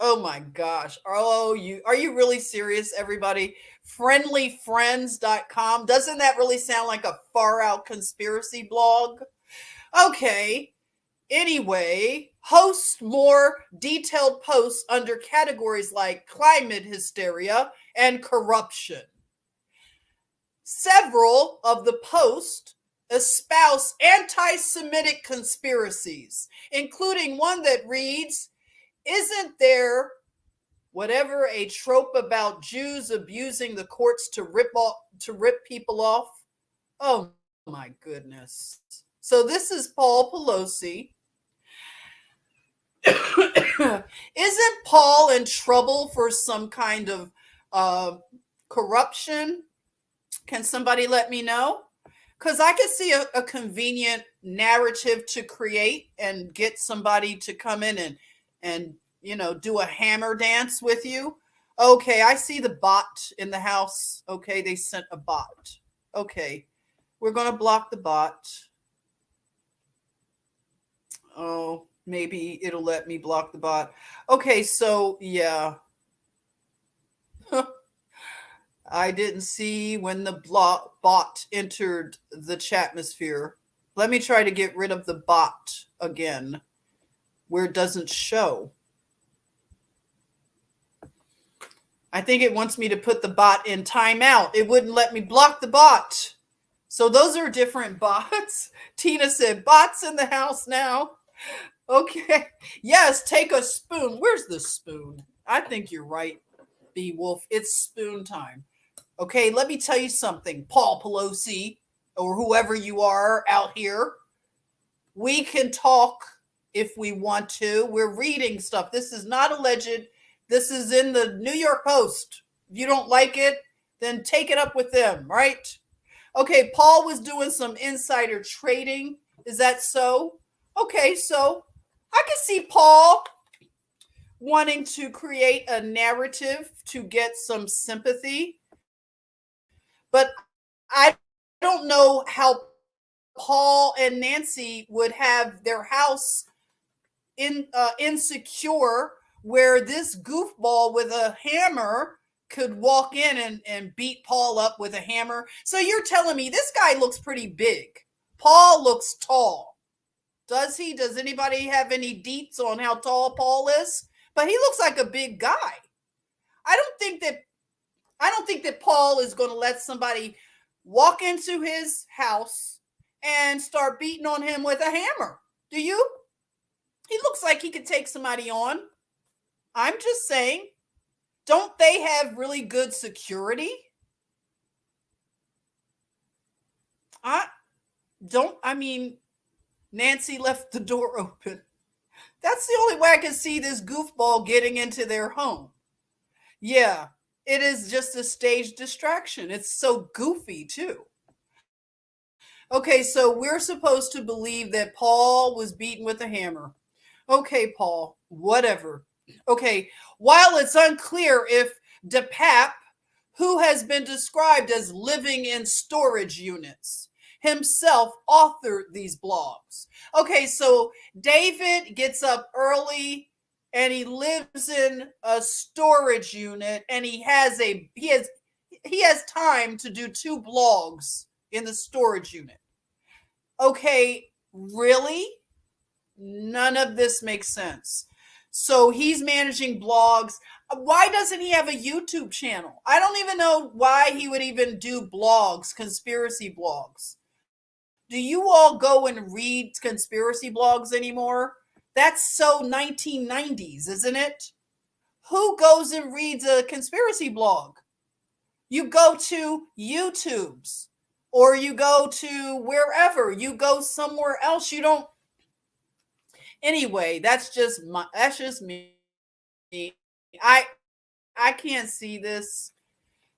Oh my gosh. Are you really serious, everybody? Friendlyfriends.com. Doesn't that really sound like a far out conspiracy blog? Okay. Anyway, host more detailed posts under categories like climate hysteria and corruption. Several of the posts espouse anti-Semitic conspiracies, including one that reads, "Isn't there whatever a trope about Jews abusing the courts to rip people off?" Oh my goodness. So this is Paul Pelosi. Isn't Paul in trouble for some kind of corruption? Can somebody let me know? Because I could see a convenient narrative to create and get somebody to come in and do a hammer dance with you. Okay, I see the bot in the house. Okay, they sent a bot. Okay, we're going to block the bot. Oh, maybe it'll let me block the bot. Okay, so yeah. I didn't see when the bot entered the chatmosphere. Let me try to get rid of the bot again where it doesn't show. I think it wants me to put the bot in timeout. It wouldn't let me block the bot. So those are different bots. Tina said, bots in the house now. Okay. Yes, take a spoon. Where's the spoon? I think you're right, B Wolf. It's spoon time. Okay, let me tell you something, Paul Pelosi, or whoever you are out here. We can talk if we want to. We're reading stuff. This is not alleged. This is in the New York Post. If you don't like it, then take it up with them, right? Okay, Paul was doing some insider trading. Is that so? Okay, so I can see Paul wanting to create a narrative to get some sympathy. But I don't know how Paul and Nancy would have their house insecure where this goofball with a hammer could walk in and beat Paul up with a hammer. So you're telling me this guy looks pretty big. Paul looks tall. Does he? Does anybody have any deets on how tall Paul is? But he looks like a big guy. I don't think that Paul is going to let somebody walk into his house and start beating on him with a hammer. Do you? He looks like he could take somebody on. I'm just saying. Don't they have really good security? I I mean, Nancy left the door open. That's the only way I can see this goofball getting into their home. Yeah, it is just a stage distraction. It's so goofy, too. Okay, so we're supposed to believe that Paul was beaten with a hammer. Okay, Paul, whatever. Okay, while it's unclear if DePap, who has been described as living in storage units, himself authored these blogs. Okay, so David gets up early and he lives in a storage unit and he has time to do two blogs in the storage unit. Okay, really? None of this makes sense. So he's managing blogs. Why doesn't he have a YouTube channel? I don't even know why he would even do blogs, conspiracy blogs. Do you all go and read conspiracy blogs anymore? That's so 1990s, isn't it? Who goes and reads a conspiracy blog? You go to YouTube's or you go to wherever. You go somewhere else. You don't. Anyway, that's just me. I I can't see this.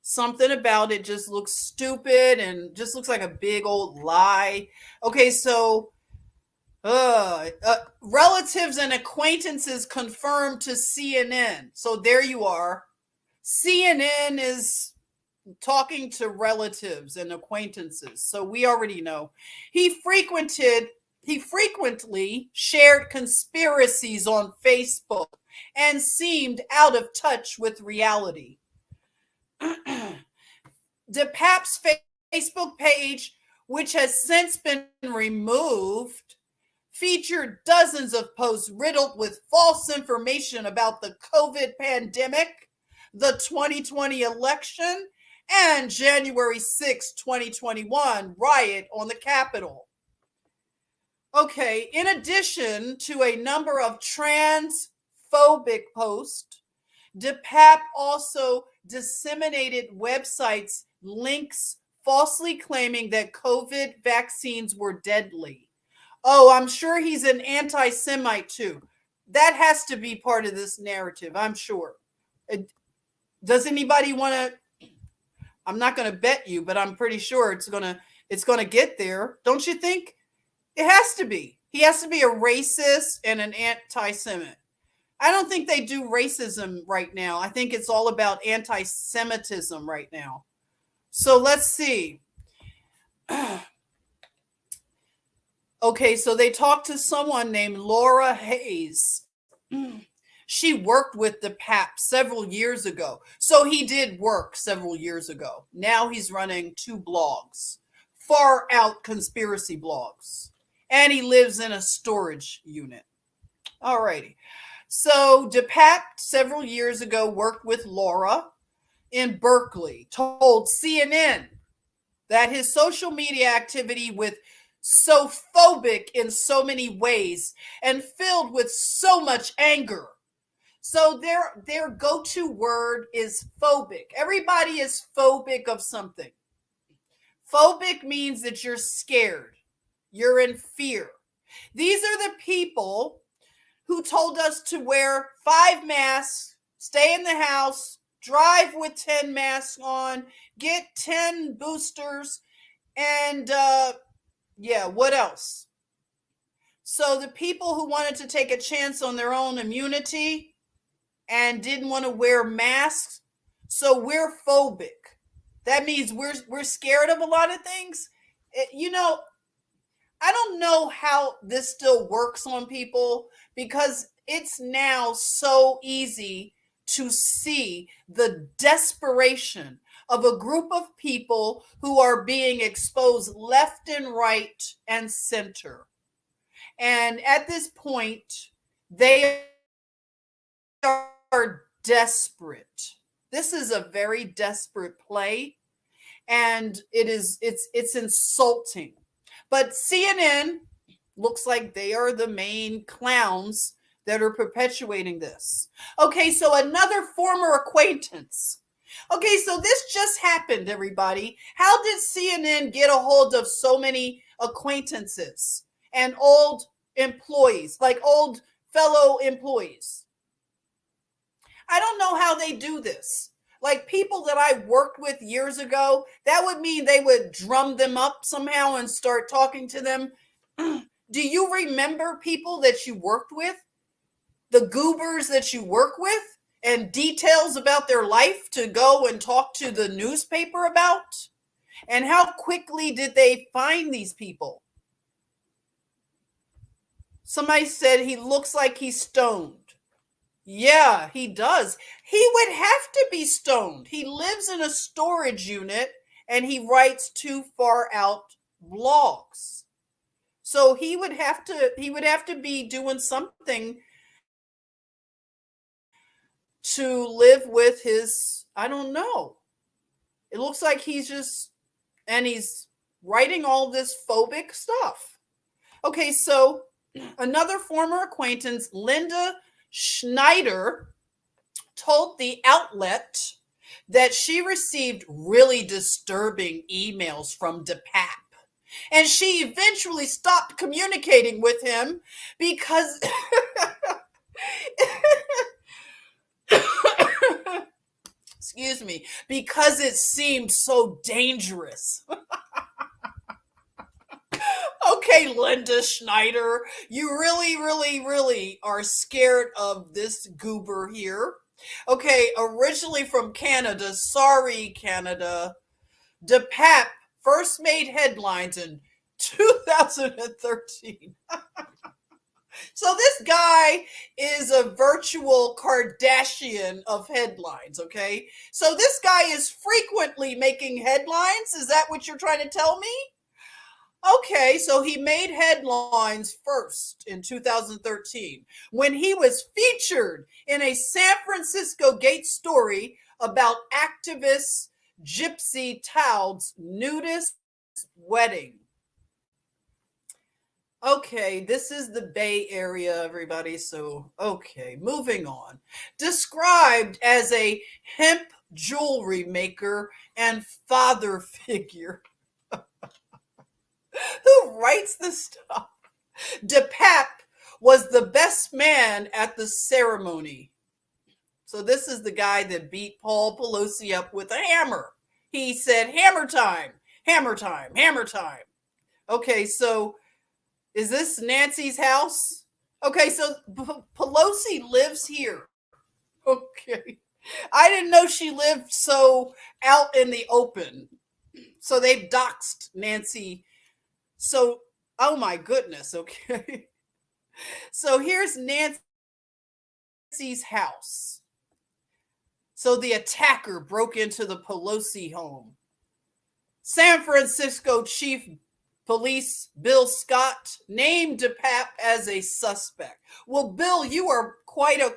Something about it just looks stupid and just looks like a big old lie. Okay, so relatives and acquaintances confirmed to CNN. So there you are. CNN is talking to relatives and acquaintances. So we already know. He frequently shared conspiracies on Facebook and seemed out of touch with reality. DePap's Facebook page, which has since been removed, featured dozens of posts riddled with false information about the COVID pandemic, the 2020 election, and January 6, 2021 riot on the Capitol. Okay, in addition to a number of transphobic posts, DePap also disseminated websites links falsely claiming that COVID vaccines were deadly. Oh, I'm sure he's an anti-Semite too. That has to be part of this narrative, I'm sure. Does anybody want to? I'm not going to bet you, but I'm pretty sure it's going to get there. Don't you think? It has to be. He has to be a racist and an anti-Semite. I don't think they do racism right now. I think it's all about anti-Semitism right now. So let's see. Okay, so they talked to someone named Laura Hayes. She worked with the PAP several years ago. So he did work several years ago. Now he's running two blogs, far out conspiracy blogs. And he lives in a storage unit. All righty. So DePap several years ago worked with Laura in Berkeley, told CNN that his social media activity was so phobic in so many ways and filled with so much anger. So their go-to word is phobic. Everybody is phobic of something. Phobic means that you're scared. You're in fear. These are the people who told us to wear 5 masks, stay in the house, drive with 10 masks on, get 10 boosters, and what else? So the people who wanted to take a chance on their own immunity and didn't want to wear masks, so we're phobic. That means we're scared of a lot of things. I don't know how this still works on people because it's now so easy to see the desperation of a group of people who are being exposed left and right and center. And at this point, they are desperate. This is a very desperate play, and it's insulting. But CNN looks like they are the main clowns that are perpetuating this. Okay, so another former acquaintance. Okay, so this just happened, everybody. How did CNN get a hold of so many acquaintances and old employees, like old fellow employees? I don't know how they do this. Like people that I worked with years ago, that would mean they would drum them up somehow and start talking to them. Do you remember people that you worked with? The goobers that you work with? And details about their life to go and talk to the newspaper about? And how quickly did they find these people? Somebody said he looks like he's stoned. Yeah, he does. He would have to be stoned. He lives in a storage unit and he writes too far out blogs. So he would have to be doing something to live with his, I don't know. It looks like he's writing all this phobic stuff. Okay, so another former acquaintance, Linda Schneider, told the outlet that she received really disturbing emails from DePap. And she eventually stopped communicating with him because excuse me, because it seemed so dangerous. Okay, Linda Schneider, you really, really, really are scared of this goober here. Okay, originally from Canada, sorry, Canada, DePap first made headlines in 2013. So this guy is a virtual Kardashian of headlines, okay? So this guy is frequently making headlines. Is that what you're trying to tell me? Okay, so he made headlines first in 2013 when he was featured in a San Francisco Gate story about activist Gypsy Taub's nudist wedding. Okay, this is the Bay Area, everybody. So, okay, moving on. Described as a hemp jewelry maker and father figure. Who writes this stuff? DePap was the best man at the ceremony. So this is the guy that beat Paul Pelosi up with a hammer. He said, hammer time, hammer time, hammer time. Okay, so is this Nancy's house? Okay, so Pelosi lives here. Okay. I didn't know she lived so out in the open. So they've doxed Nancy. So, oh my goodness, okay. So here's Nancy's house. So the attacker broke into the Pelosi home. San Francisco Chief Police Bill Scott named DePap as a suspect. Well, Bill, you are quite a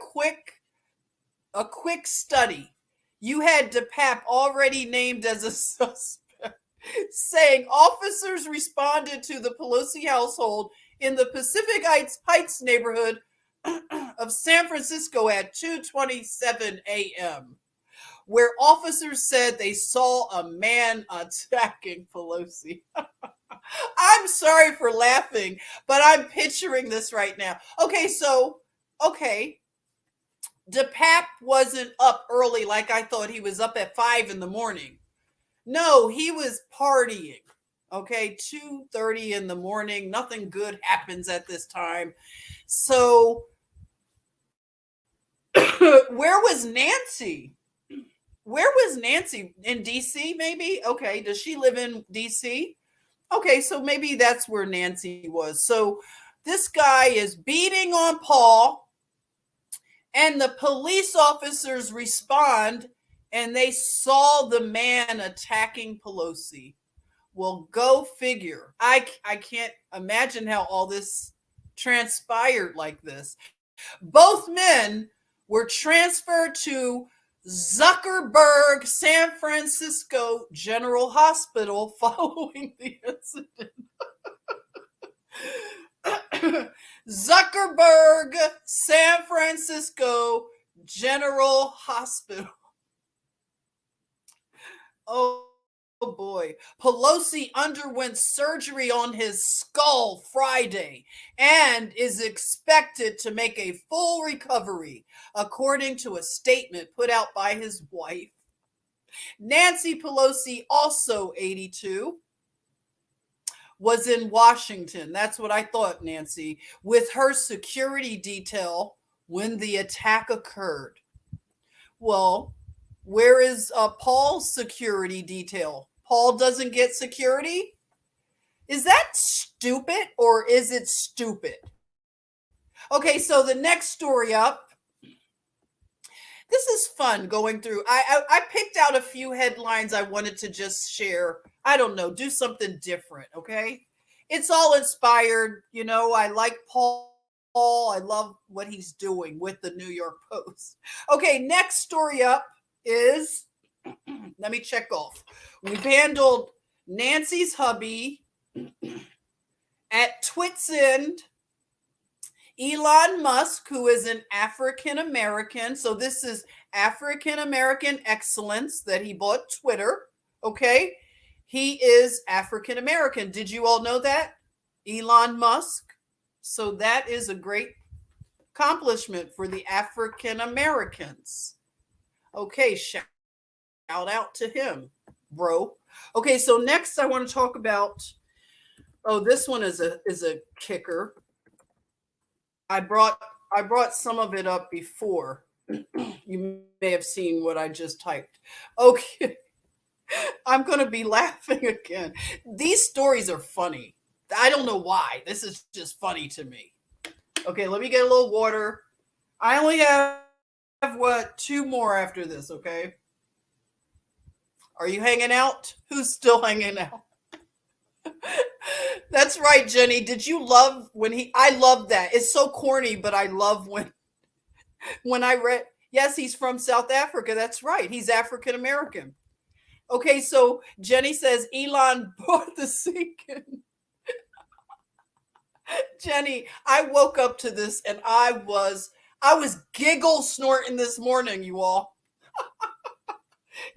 quick study. You had DePap already named as a suspect, saying officers responded to the Pelosi household in the Pacific Heights neighborhood of San Francisco at 2:27 a.m., where officers said they saw a man attacking Pelosi. I'm sorry for laughing, but I'm picturing this right now. Okay, so, DePap wasn't up early like I thought. He was up at 5 in the morning. No, he was partying. Okay, 2:30 in the morning. Nothing good happens at this time. So, where was Nancy? Where was Nancy? In DC, maybe? Okay, does she live in DC? Okay, so maybe that's where Nancy was. So, this guy is beating on Paul, and the police officers respond, and they saw the man attacking Pelosi. Well, go figure. I can't imagine how all this transpired like this. Both men were transferred to Zuckerberg San Francisco General Hospital following the incident. Zuckerberg, San Francisco General Hospital. Oh boy. Pelosi underwent surgery on his skull Friday and is expected to make a full recovery, according to a statement put out by his wife. Nancy Pelosi, also 82, was in Washington. That's what I thought, Nancy, with her security detail when the attack occurred. Well, where is Paul's security detail? Paul doesn't get security? Is that stupid or is it stupid? Okay, so the next story up. This is fun going through. I picked out a few headlines I wanted to just share. I don't know, do something different, okay? It's all inspired. You know, I like Paul. I love what he's doing with the New York Post. Okay, next story up is, let me check off. We've handled Nancy's hubby at Twit's end, Elon Musk, who is an African American. So this is African American excellence that he bought Twitter. Okay. He is African American. Did you all know that? Elon Musk. So that is a great accomplishment for the African Americans. Okay. Shout out to him, bro. Okay. So next I want to talk about, oh, this one is a kicker. I brought some of it up before. You may have seen what I just typed. Okay. I'm going to be laughing again. These stories are funny. I don't know why. This is just funny to me. Okay, let me get a little water. I only have two more after this, okay? Are you hanging out? Who's still hanging out? That's right, Jenny. Did you love when I love that. It's so corny, but I love when I read, yes, he's from South Africa. That's right. He's African American. Okay, so Jenny says Elon bought the sinking. Jenny, I woke up to this and I was giggle snorting this morning, you all.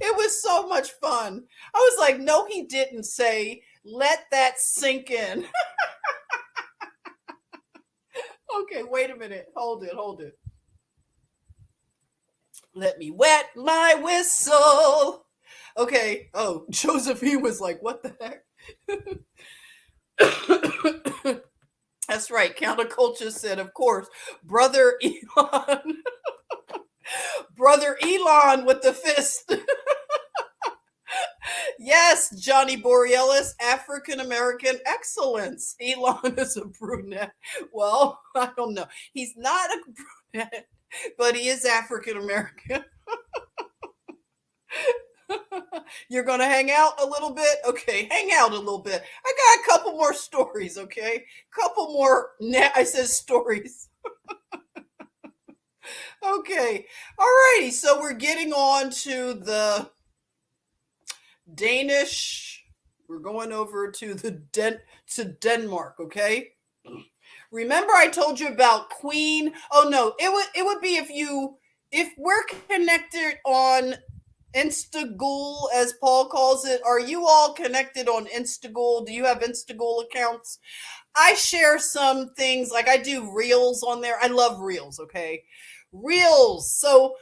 It was so much fun. I was like, no, he didn't say, let that sink in. Okay, wait a minute. Hold it. Let me wet my whistle. Okay. Oh, Josephine was like, what the heck? That's right. Counterculture said, of course, brother Elon. Brother Elon with the fist. Yes, Johnny Borealis, African American excellence. Elon is a brunette. Well, I don't know. He's not a brunette, but he is African American. You're going to hang out a little bit? Okay, hang out a little bit. I got a couple more stories, okay? Couple more, I said stories. Okay, all righty. So we're getting on to the Danish. We're going over to to Denmark, okay? Remember I told you about Queen? Oh no, it would be if we're connected on Instagool, as Paul calls it. Are you all connected on Instagool? Do you have Instagool accounts? I share some things, like I do reels on there. I love reels, okay? Reels. So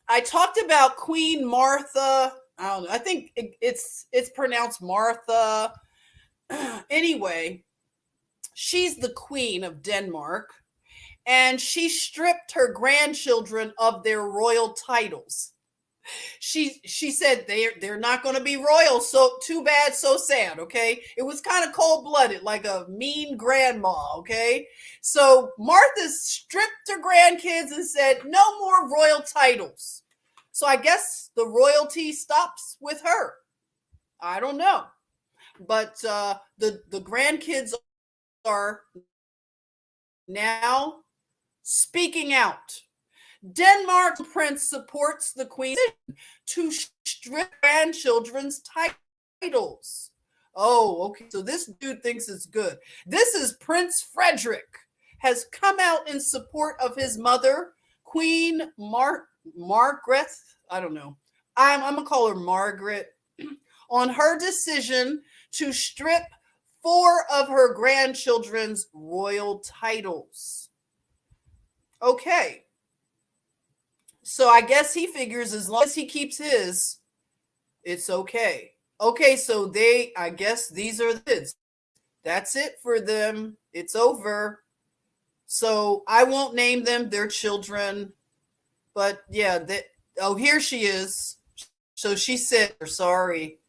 I talked about Queen Martha. I don't know. I think it's pronounced Martha. Anyway, she's the queen of Denmark, and she stripped her grandchildren of their royal titles. She said they're not going to be royal. So too bad, so sad. Okay, it was kind of cold-blooded, like a mean grandma. Okay, so Martha stripped her grandkids and said no more royal titles. So I guess the royalty stops with her. I don't know, but the grandkids are now speaking out. Denmark prince supports the queen to strip grandchildren's titles. Oh, okay. So this dude thinks it's good. This is Prince Frederick has come out in support of his mother, Queen Margaret. I don't know. I'm gonna call her Margaret on her decision to strip four of her grandchildren's royal titles. Okay. So I guess he figures as long as he keeps his, it's okay. Okay, so I guess these are the kids. That's it for them. It's over. So I won't name them. They're children. But yeah, here she is. So she said, sorry,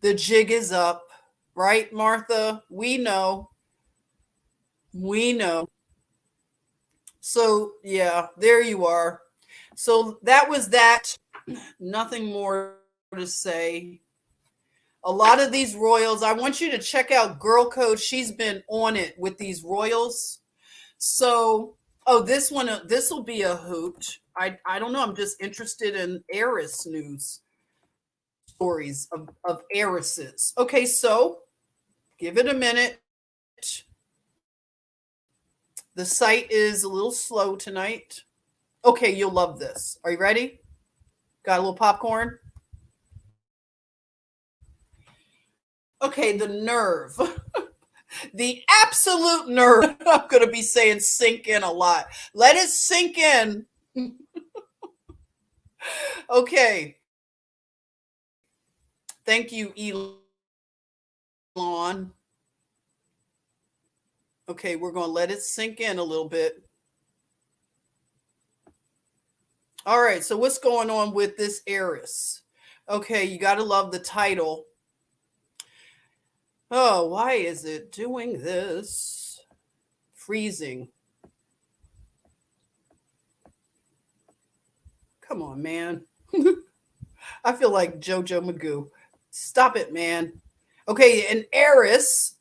the jig is up. Right, Martha? We know. We know. So yeah, there you are. So that was that. Nothing more to say. A lot of these royals, I want you to check out Girl Code. She's been on it with these royals. So, this one, this will be a hoot. I don't know. I'm just interested in heiress news stories of heiresses. Okay, so give it a minute. The site is a little slow tonight. Okay, you'll love this. Are you ready? Got a little popcorn? Okay, the nerve. The absolute nerve. I'm going to be saying sink in a lot. Let it sink in. Okay. Thank you, Elon. Okay, we're going to let it sink in a little bit. All right, so what's going on with this heiress? Okay, you got to love the title. Oh, why is it doing this? Freezing. Come on, man. I feel like JoJo Magoo. Stop it, man. Okay, an heiress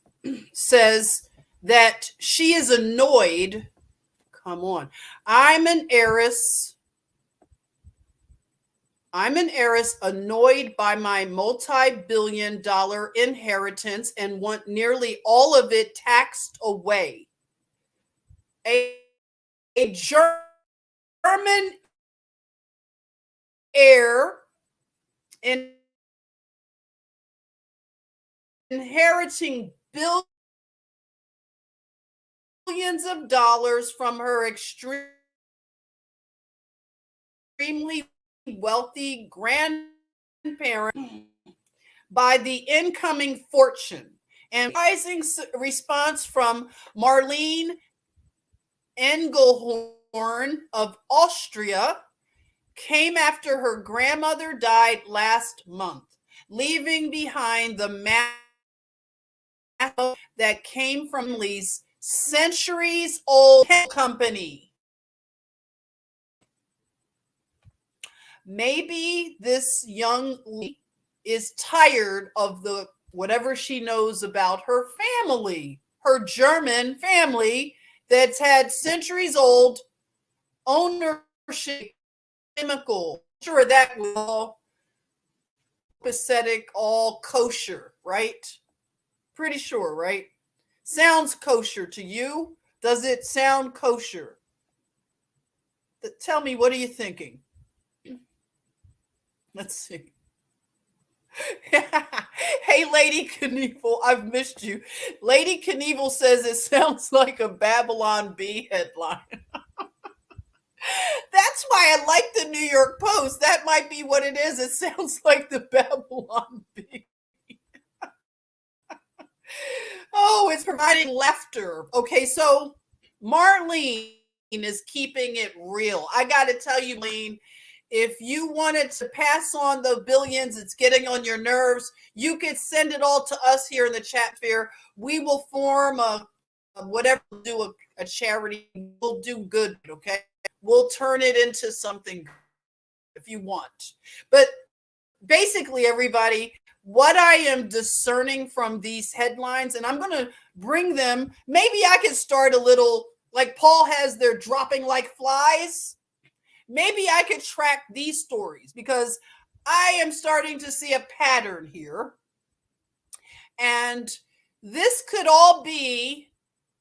says that she is annoyed. Come on. I'm an heiress annoyed by my multi-billion-dollar inheritance and want nearly all of it taxed away. A German heir inheriting billions of dollars from her extremely wealthy grandparent by the incoming fortune. And rising response from Marlene Engelhorn of Austria came after her grandmother died last month, leaving behind the mass that came from Lee's centuries-old company. Maybe this young Lee is tired of the whatever she knows about her family, her German family that's had centuries-old ownership. Chemical, sure that was all pathetic, all kosher, right? Pretty sure, right? Sounds kosher to you? Does it sound kosher? Tell me, what are you thinking? Let's see. Hey, Lady Knievel, I've missed you. Lady Knievel says it sounds like a Babylon Bee headline. That's why I like the New York Post. That might be what it is. It sounds like the Babylon Bee. Oh, it's providing laughter. Okay, so Marlene is keeping it real. I got to tell you, Marlene, if you wanted to pass on the billions, it's getting on your nerves, you could send it all to us here in the chat sphere. We will form a whatever, do a charity. We'll do good, okay? We'll turn it into something if you want. But basically, everybody, what I am discerning from these headlines, and I'm going to bring them, maybe I could start a little, like Paul has their dropping like flies. Maybe I could track these stories because I am starting to see a pattern here. And this could all be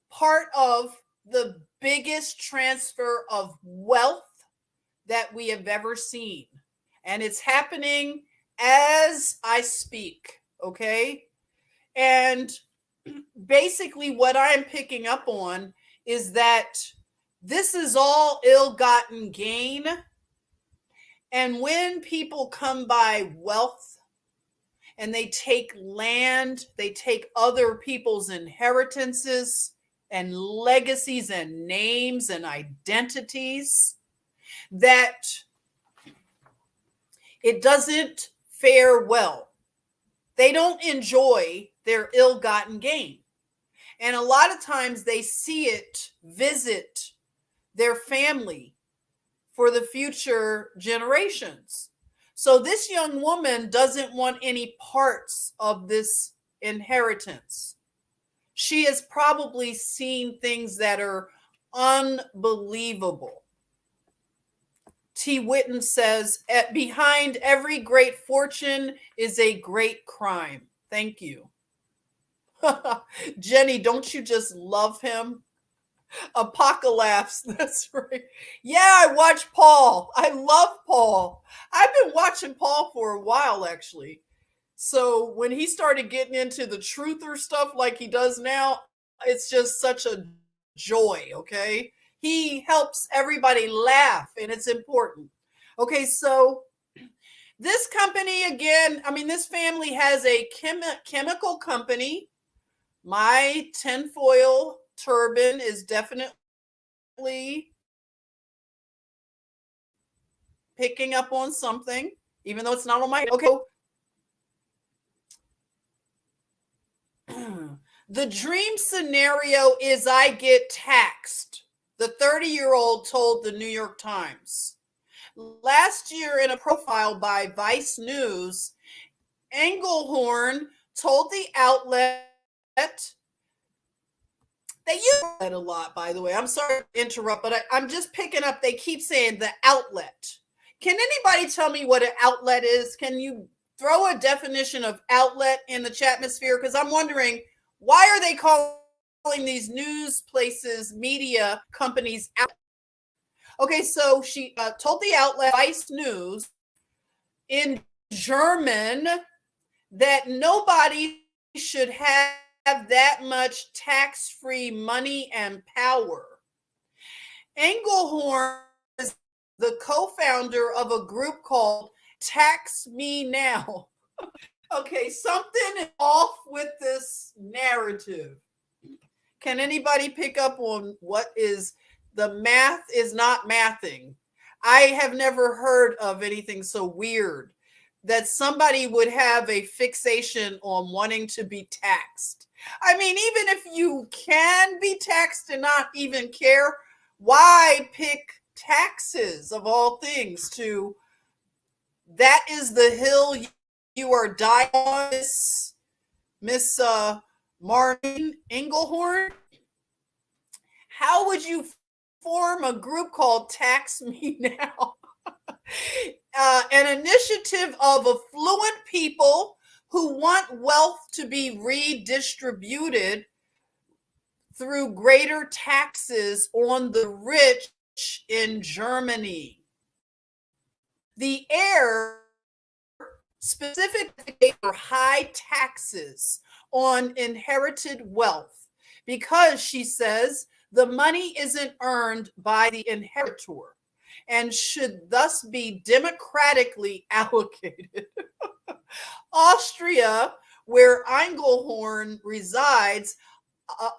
part of the biggest transfer of wealth that we have ever seen. And it's happening as I speak. Okay. And basically, what I'm picking up on is that this is all ill-gotten gain. And when people come by wealth and they take land, they take other people's inheritances and legacies and names and identities, that it doesn't fare well. They don't enjoy their ill-gotten gain. And a lot of times they see it visit their family for the future generations. So this young woman doesn't want any parts of this inheritance. She has probably seen things that are unbelievable. T. Witten says, behind every great fortune is a great crime. Thank you. Jenny, don't you just love him? Apocalypse. That's right. Yeah, I watch Paul. I love Paul. I've been watching Paul for a while, actually. So when he started getting into the truther stuff like he does now, it's just such a joy, okay? He helps everybody laugh, and it's important. Okay, so this company, again, I mean, this family has a chemical company. My tinfoil turban is definitely picking up on something, even though it's not on my. Okay. The dream scenario is I get taxed, the 30-year-old told the New York Times. Last year, in a profile by Vice News, Engelhorn told the outlet, they use that a lot, by the way. I'm sorry to interrupt, but I'm just picking up. They keep saying the outlet. Can anybody tell me what an outlet is? Can you throw a definition of outlet in the chatmosphere? Because I'm wondering, why are they calling these news places, media companies outlet? Okay, so she told the outlet, Vice News, in German, that nobody should have that much tax-free money and power. Engelhorn is the co-founder of a group called Tax Me Now. Okay, something is off with this narrative. Can anybody pick up on what is the math is not mathing? I have never heard of anything so weird that somebody would have a fixation on wanting to be taxed. I mean, even if you can be taxed and not even care, why pick taxes of all things to, that is the hill you are dying on, Miss Marlene Engelhorn? How would you form a group called Tax Me Now? An initiative of affluent people who want wealth to be redistributed through greater taxes on the rich in Germany. The heir specifically for high taxes on inherited wealth because, she says, the money isn't earned by the inheritor and should thus be democratically allocated. Austria, where Engelhorn resides,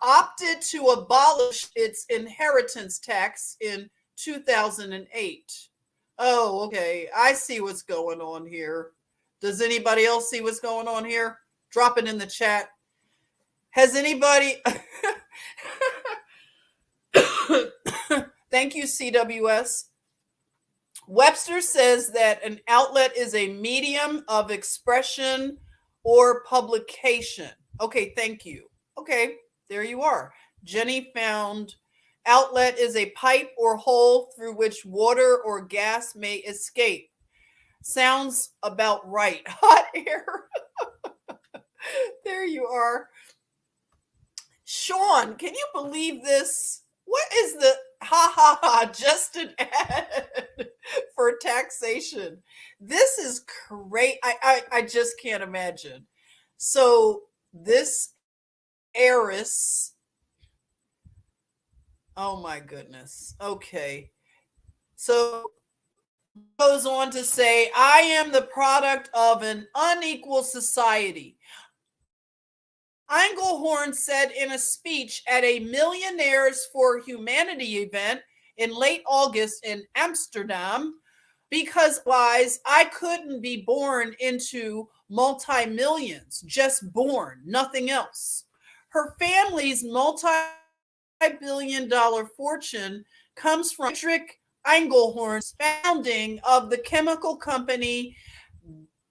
opted to abolish its inheritance tax in 2008. Oh, okay. I see what's going on here. Does anybody else see what's going on here? Drop it in the chat. Has anybody... Thank you, CWS. Webster says that an outlet is a medium of expression or publication. Okay, thank you. Okay, there you are. Jenny found outlet is a pipe or hole through which water or gas may escape. Sounds about right. Hot air. There you are. Sean, can you believe this? What is the ha ha ha just an ad for taxation? This is great. I just can't imagine. So this heiress, oh my goodness. Okay. So goes on to say, I am the product of an unequal society. Engelhorn said in a speech at a Millionaires for Humanity event in late August in Amsterdam, because wise, I couldn't be born into multi-millions, just born, nothing else. Her family's multi-billion dollar fortune comes from Frederick Engelhorn's founding of the chemical company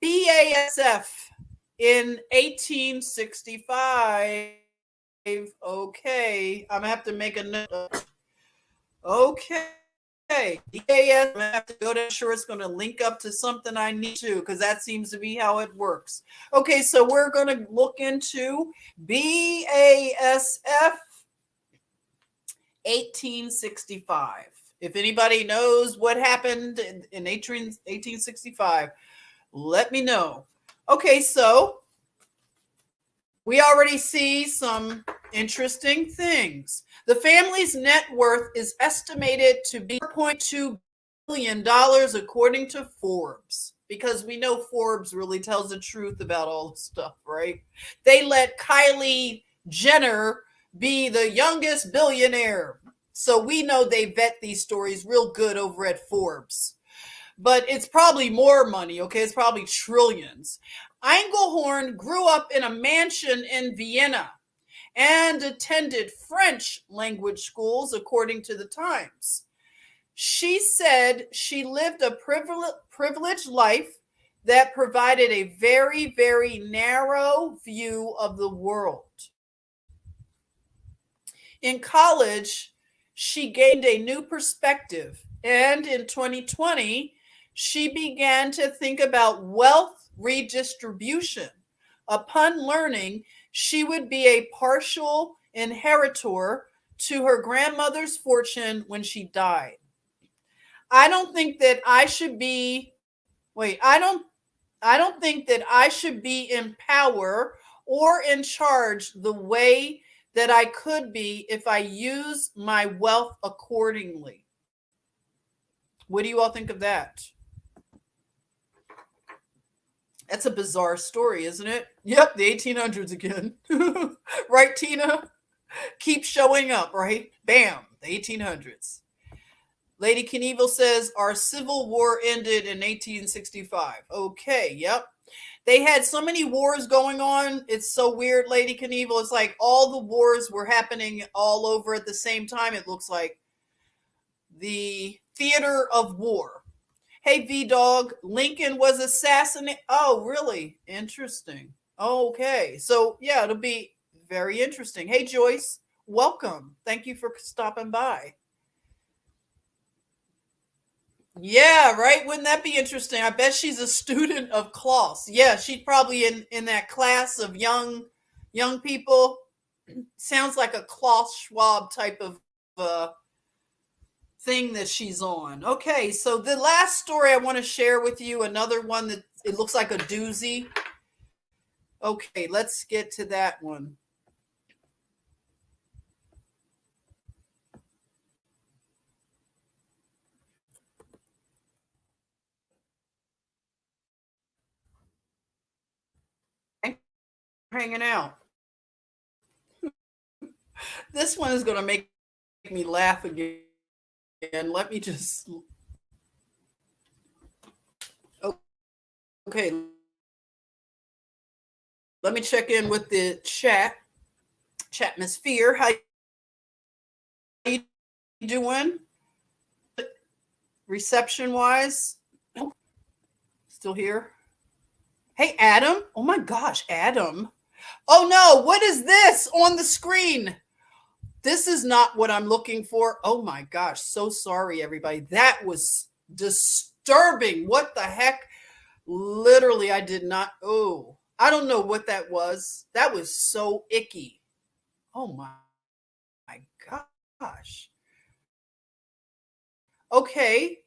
BASF in 1865. Okay, I'm gonna have to make a note. Okay. BASF, I'm gonna have to go to sure it's gonna link up to something I need to, because that seems to be how it works. Okay, so we're gonna look into BASF 1865. If anybody knows what happened in 1865, let me know. Okay, so we already see some interesting things. The family's net worth is estimated to be $4.2 billion according to Forbes, because we know Forbes really tells the truth about all this stuff, right? They let Kylie Jenner be the youngest billionaire. So we know they vet these stories real good over at Forbes. But it's probably more money, okay? It's probably trillions. Engelhorn grew up in a mansion in Vienna and attended French language schools, according to the Times. She said she lived a privileged life that provided a very, very narrow view of the world. In college, she gained a new perspective, and in 2020, she began to think about wealth redistribution. Upon learning she would be a partial inheritor to her grandmother's fortune when she died. I don't think that I should be I don't think that I should be in power or in charge the way that I could be if I use my wealth accordingly. What do you all think of that? That's a bizarre story, isn't it? Yep, the 1800s again. Right, Tina? Keep showing up, right? Bam, the 1800s. Lady Knievel says, our Civil War ended in 1865. Okay, yep. They had so many wars going on. It's so weird, Lady Knievel. It's like all the wars were happening all over at the same time, it looks like. The theater of war. Hey, V-Dog, Lincoln was assassinated. Oh, really? Interesting. Okay. So, yeah, it'll be very interesting. Hey, Joyce, welcome. Thank you for stopping by. Yeah, right. Wouldn't that be interesting? I bet she's a student of Klaus. Yeah, she's probably in that class of young people. Sounds like a Klaus Schwab type of thing that she's on. Okay, so the last story I want to share with you, another one that it looks like a doozy. Okay, let's get to that one. Hanging out. This one is going to make me laugh again. Let me just. Okay. Let me check in with the chatmosphere. How you doing? Reception wise? Still here? Hey, Adam. Oh my gosh, Adam. Oh no, what is this on the screen? This is not what I'm looking for. Oh my gosh, so sorry, everybody. That was disturbing. What the heck? Literally, I did not. Oh, I don't know what that was. That was so icky. Oh my gosh. Okay.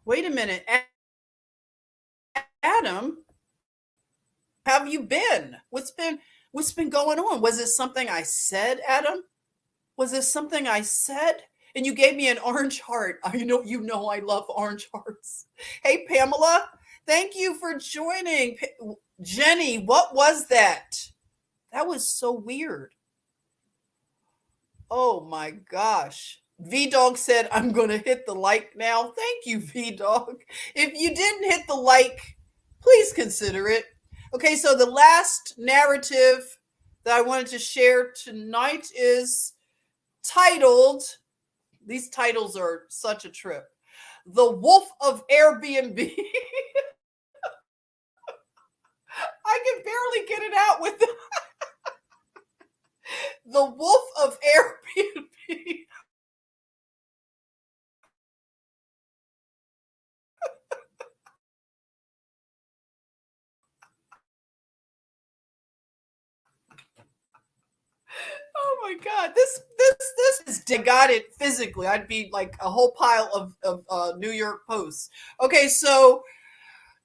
Wait a minute. Adam, how have you been? What's been going on? Was it something I said, Adam? Was this something I said? And you gave me an orange heart. I know I love orange hearts. Hey Pamela, thank you for joining. Jenny, what was that? That was so weird. Oh my gosh. V Dog said, I'm going to hit the like now. Thank you, V Dog. If you didn't hit the like, please consider it. Okay, so the last narrative that I wanted to share tonight is titled, these titles are such a trip, The Wolf of Airbnb. I can barely get it out with the Wolf of Airbnb. Oh my god, this is, I got it physically. I'd be like a whole pile of New York Posts. Okay, so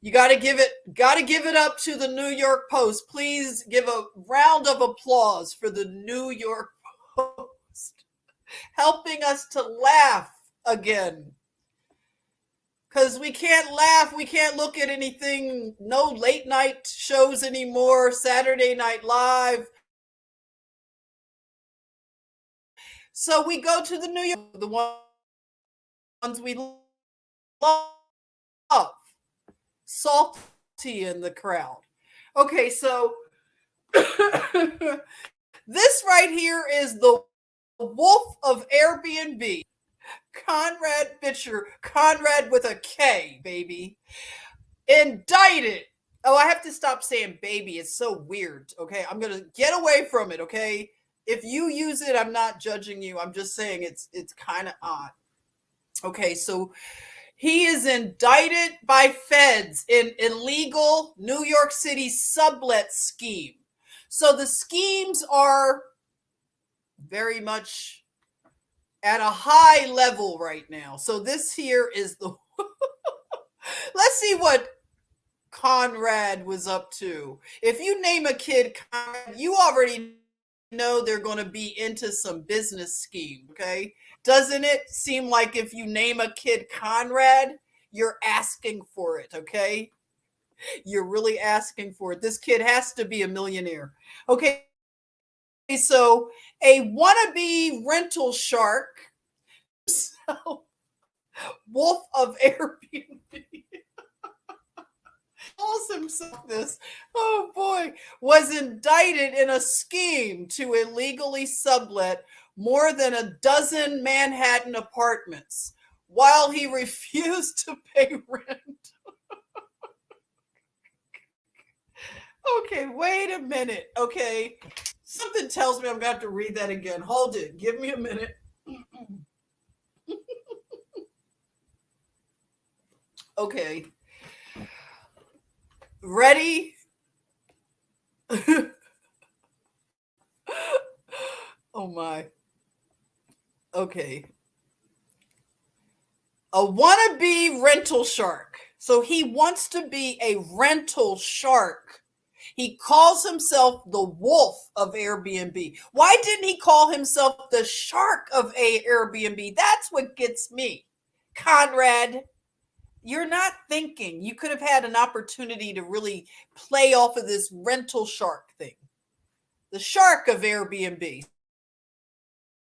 you got to give it up to the New York Post. Please give a round of applause for the New York Post helping us to laugh again. Because we can't laugh, we can't look at anything, no late night shows anymore, Saturday Night Live. So we go to the New York, the ones we love, salty in the crowd. Okay, so this right here is the Wolf of Airbnb. Conrad Bitcher, Conrad with a K, baby. Indicted. Oh, I have to stop saying baby. It's so weird. Okay, I'm gonna get away from it. Okay, if you use it, I'm not judging you. I'm just saying it's kind of odd. Okay, so he is indicted by feds in illegal New York City sublet scheme. So the schemes are very much at a high level right now. So this here is the let's see what Conrad was up to. If you name a kid Conrad, you already know they're going to be into some business scheme, okay? Doesn't it seem like if you name a kid Conrad, you're asking for it, okay? You're really asking for it. This kid has to be a millionaire. Okay, so a wannabe rental shark, so, Wolf of Airbnb, calls himself this, oh boy, was indicted in a scheme to illegally sublet more than a dozen Manhattan apartments while he refused to pay rent. Okay, wait a minute. Okay, something tells me I'm going to have to read that again. Hold it. Give me a minute. Okay. Ready? Oh my. Okay. A wannabe rental shark. So he wants to be a rental shark. He calls himself the Wolf of Airbnb. Why didn't he call himself the Shark of Airbnb? That's what gets me. Conrad, you're not thinking. You could have had an opportunity to really play off of this rental shark thing. The Shark of Airbnb.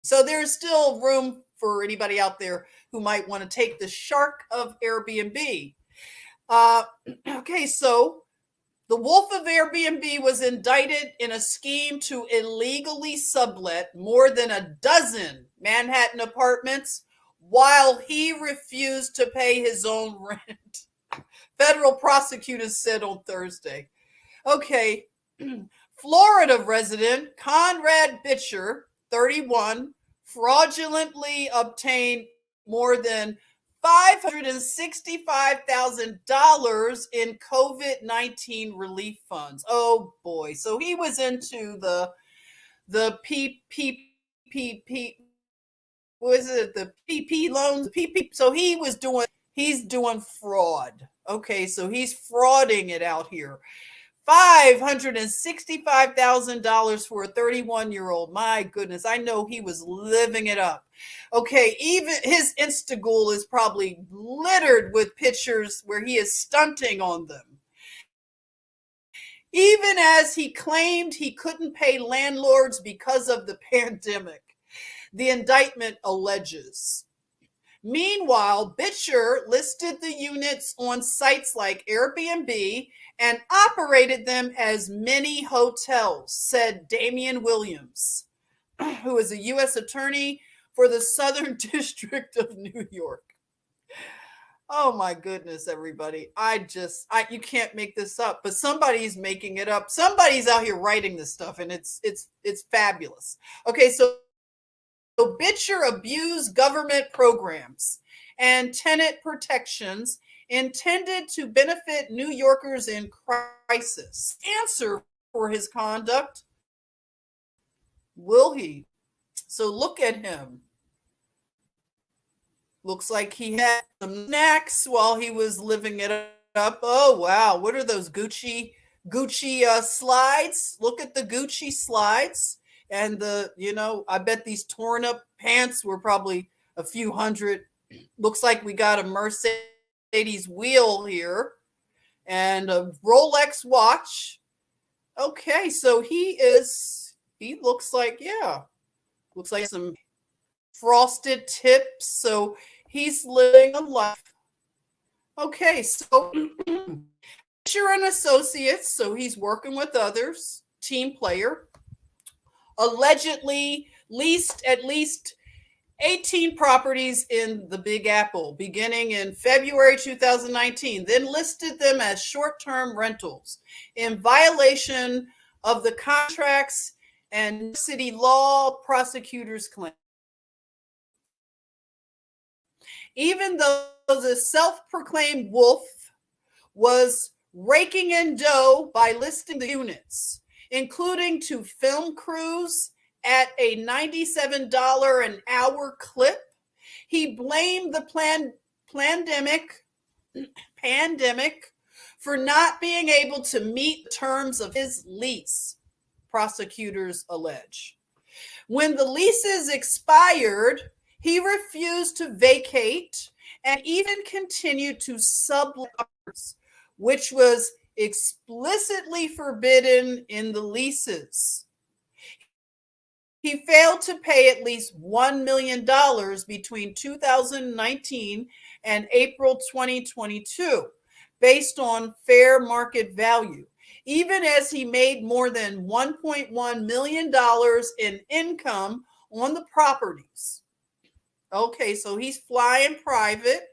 So there's still room for anybody out there who might want to take the Shark of Airbnb. Okay, so the Wolf of Airbnb was indicted in a scheme to illegally sublet more than a dozen Manhattan apartments while he refused to pay his own rent. Federal prosecutors said on Thursday. Okay, Florida resident Conrad Bitcher, 31, fraudulently obtained more than $565,000 in COVID-19 relief funds. Oh boy. So he was into the PPP, was it the PP loans? PP. So he's doing fraud. Okay, so he's frauding it out here. $565,000 for a 31-year-old. My goodness, I know he was living it up. Okay, even his Instagram is probably littered with pictures where he is stunting on them. Even as he claimed he couldn't pay landlords because of the pandemic, the indictment alleges. Meanwhile, Bitcher listed the units on sites like Airbnb and operated them as mini hotels, said Damian Williams, who is a U.S. attorney for the Southern District of New York. Oh my goodness, everybody. You can't make this up, but somebody's making it up. Somebody's out here writing this stuff, and it's fabulous. Okay, so Bitcher abused government programs and tenant protections intended to benefit New Yorkers in crisis. Answer for his conduct. Will he? So look at him. Looks like he had some snacks while he was living it up. Oh wow, what are those Gucci slides? Look at the Gucci slides. And I bet these torn up pants were probably a few hundred. Looks like we got a Mercedes wheel here and a Rolex watch. Okay, so he looks like some frosted tips. So he's living a life. Okay, so Fisher and Associates, so he's working with others, team player, allegedly leased at least 18 properties in the Big Apple beginning in February 2019, then listed them as short-term rentals in violation of the contracts and city law, prosecutors claim. Even though the self-proclaimed Wolf was raking in dough by listing the units, including to film crews at a $97 an hour clip, he blamed the pandemic for not being able to meet the terms of his lease, prosecutors allege. When the leases expired, he refused to vacate and even continued to sublet, which was explicitly forbidden in the leases. He failed to pay at least $1 million between 2019 and April 2022, based on fair market value, even as he made more than $1.1 million in income on the properties. Okay, so he's flying private.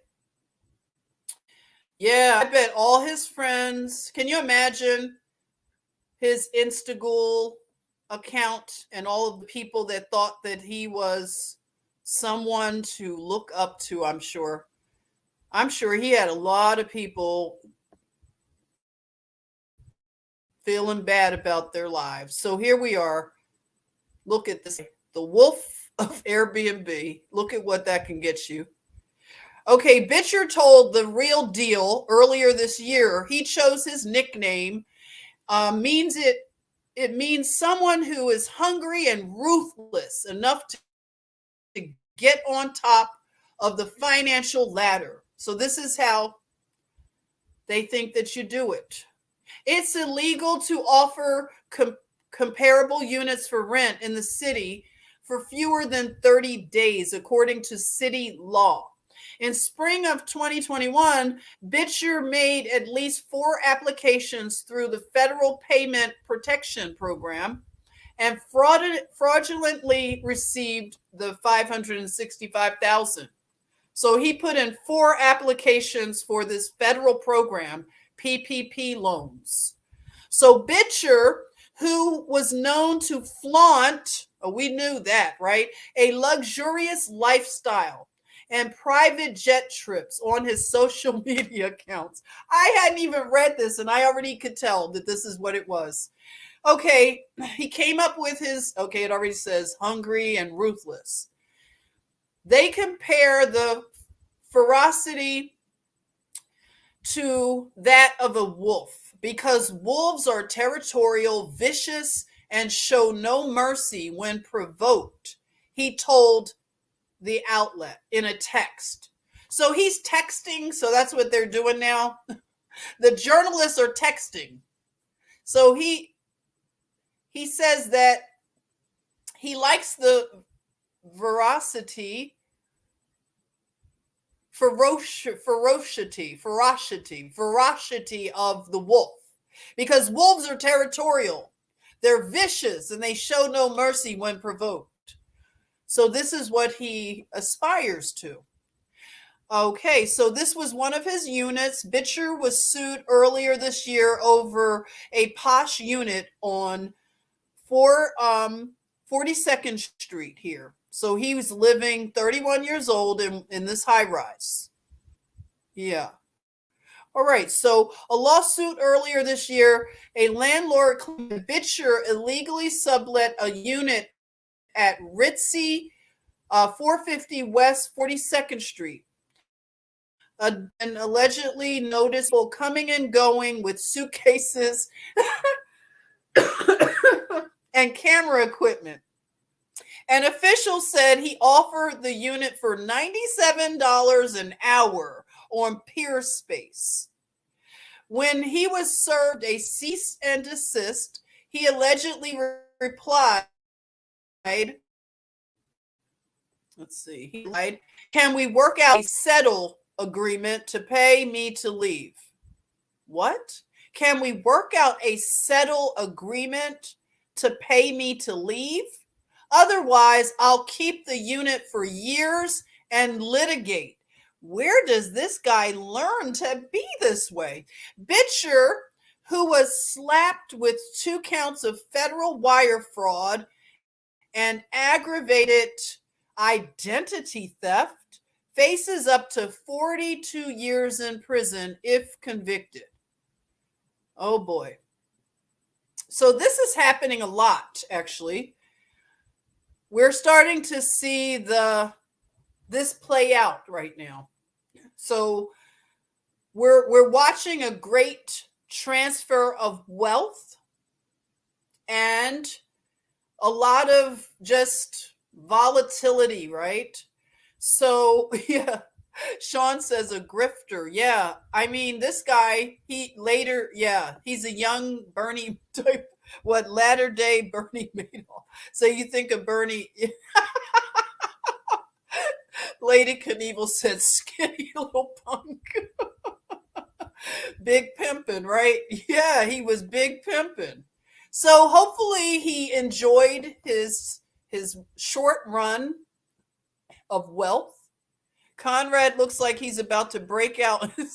Yeah, I bet all his friends, can you imagine his Instagram account and all of the people that thought that he was someone to look up to? I'm sure he had a lot of people feeling bad about their lives. So here we are. Look at this, the Wolf of Airbnb. Look at what that can get you. Okay, Bitcher told The Real Deal earlier this year he chose his nickname. It means someone who is hungry and ruthless enough to get on top of the financial ladder. So this is how they think that you do it. It's illegal to offer comparable units for rent in the city for fewer than 30 days, according to city law. In spring of 2021, Bitcher made at least 4 applications through the Federal Payment Protection Program and fraudulently received the $565,000. So he put in 4 applications for this federal program, PPP loans. So Bitcher, who was known to flaunt, we knew that, right, a luxurious lifestyle and private jet trips on his social media accounts. I hadn't even read this, and I already could tell that this is what it was. Okay, he came up with his, okay, it already says hungry and ruthless. They compare the ferocity to that of a wolf because wolves are territorial, vicious, and show no mercy when provoked, he told the outlet in a text. So he's texting, so that's what they're doing now. The journalists are texting. So he says that he likes the ferocity of the wolf because wolves are territorial, they're vicious, and they show no mercy when provoked. So this is what he aspires to. Okay, so this was one of his units. Bitcher was sued earlier this year over a posh unit on 42nd Street here. So he was living 31 years old in this high rise. Yeah. All right. So a lawsuit earlier this year, a landlord claimed Bitcher illegally sublet a unit at Ritzy 450 West 42nd Street. And allegedly noticeable coming and going with suitcases and camera equipment. An official said he offered the unit for $97 an hour on Pier Space. When he was served a cease and desist, he allegedly replied, let's see, he replied, "Can we work out a settle agreement to pay me to leave?" What? Can we work out a settle agreement to pay me to leave? Otherwise, I'll keep the unit for years and litigate. Where does this guy learn to be this way? Bitcher, who was slapped with 2 counts of federal wire fraud and aggravated identity theft, faces up to 42 years in prison if convicted. Oh boy. So this is happening a lot, actually. We're starting to see this play out right now. So we're watching a great transfer of wealth and a lot of just volatility, right? So yeah, Sean says a grifter. Yeah, I mean this guy. He's a young Bernie type. What latter day Bernie Madoff? So you think of Bernie? Lady Knievel said, "Skinny little punk." Big pimpin', right? Yeah, he was big pimpin'. So hopefully he enjoyed his short run of wealth. Conrad looks like he's about to break out and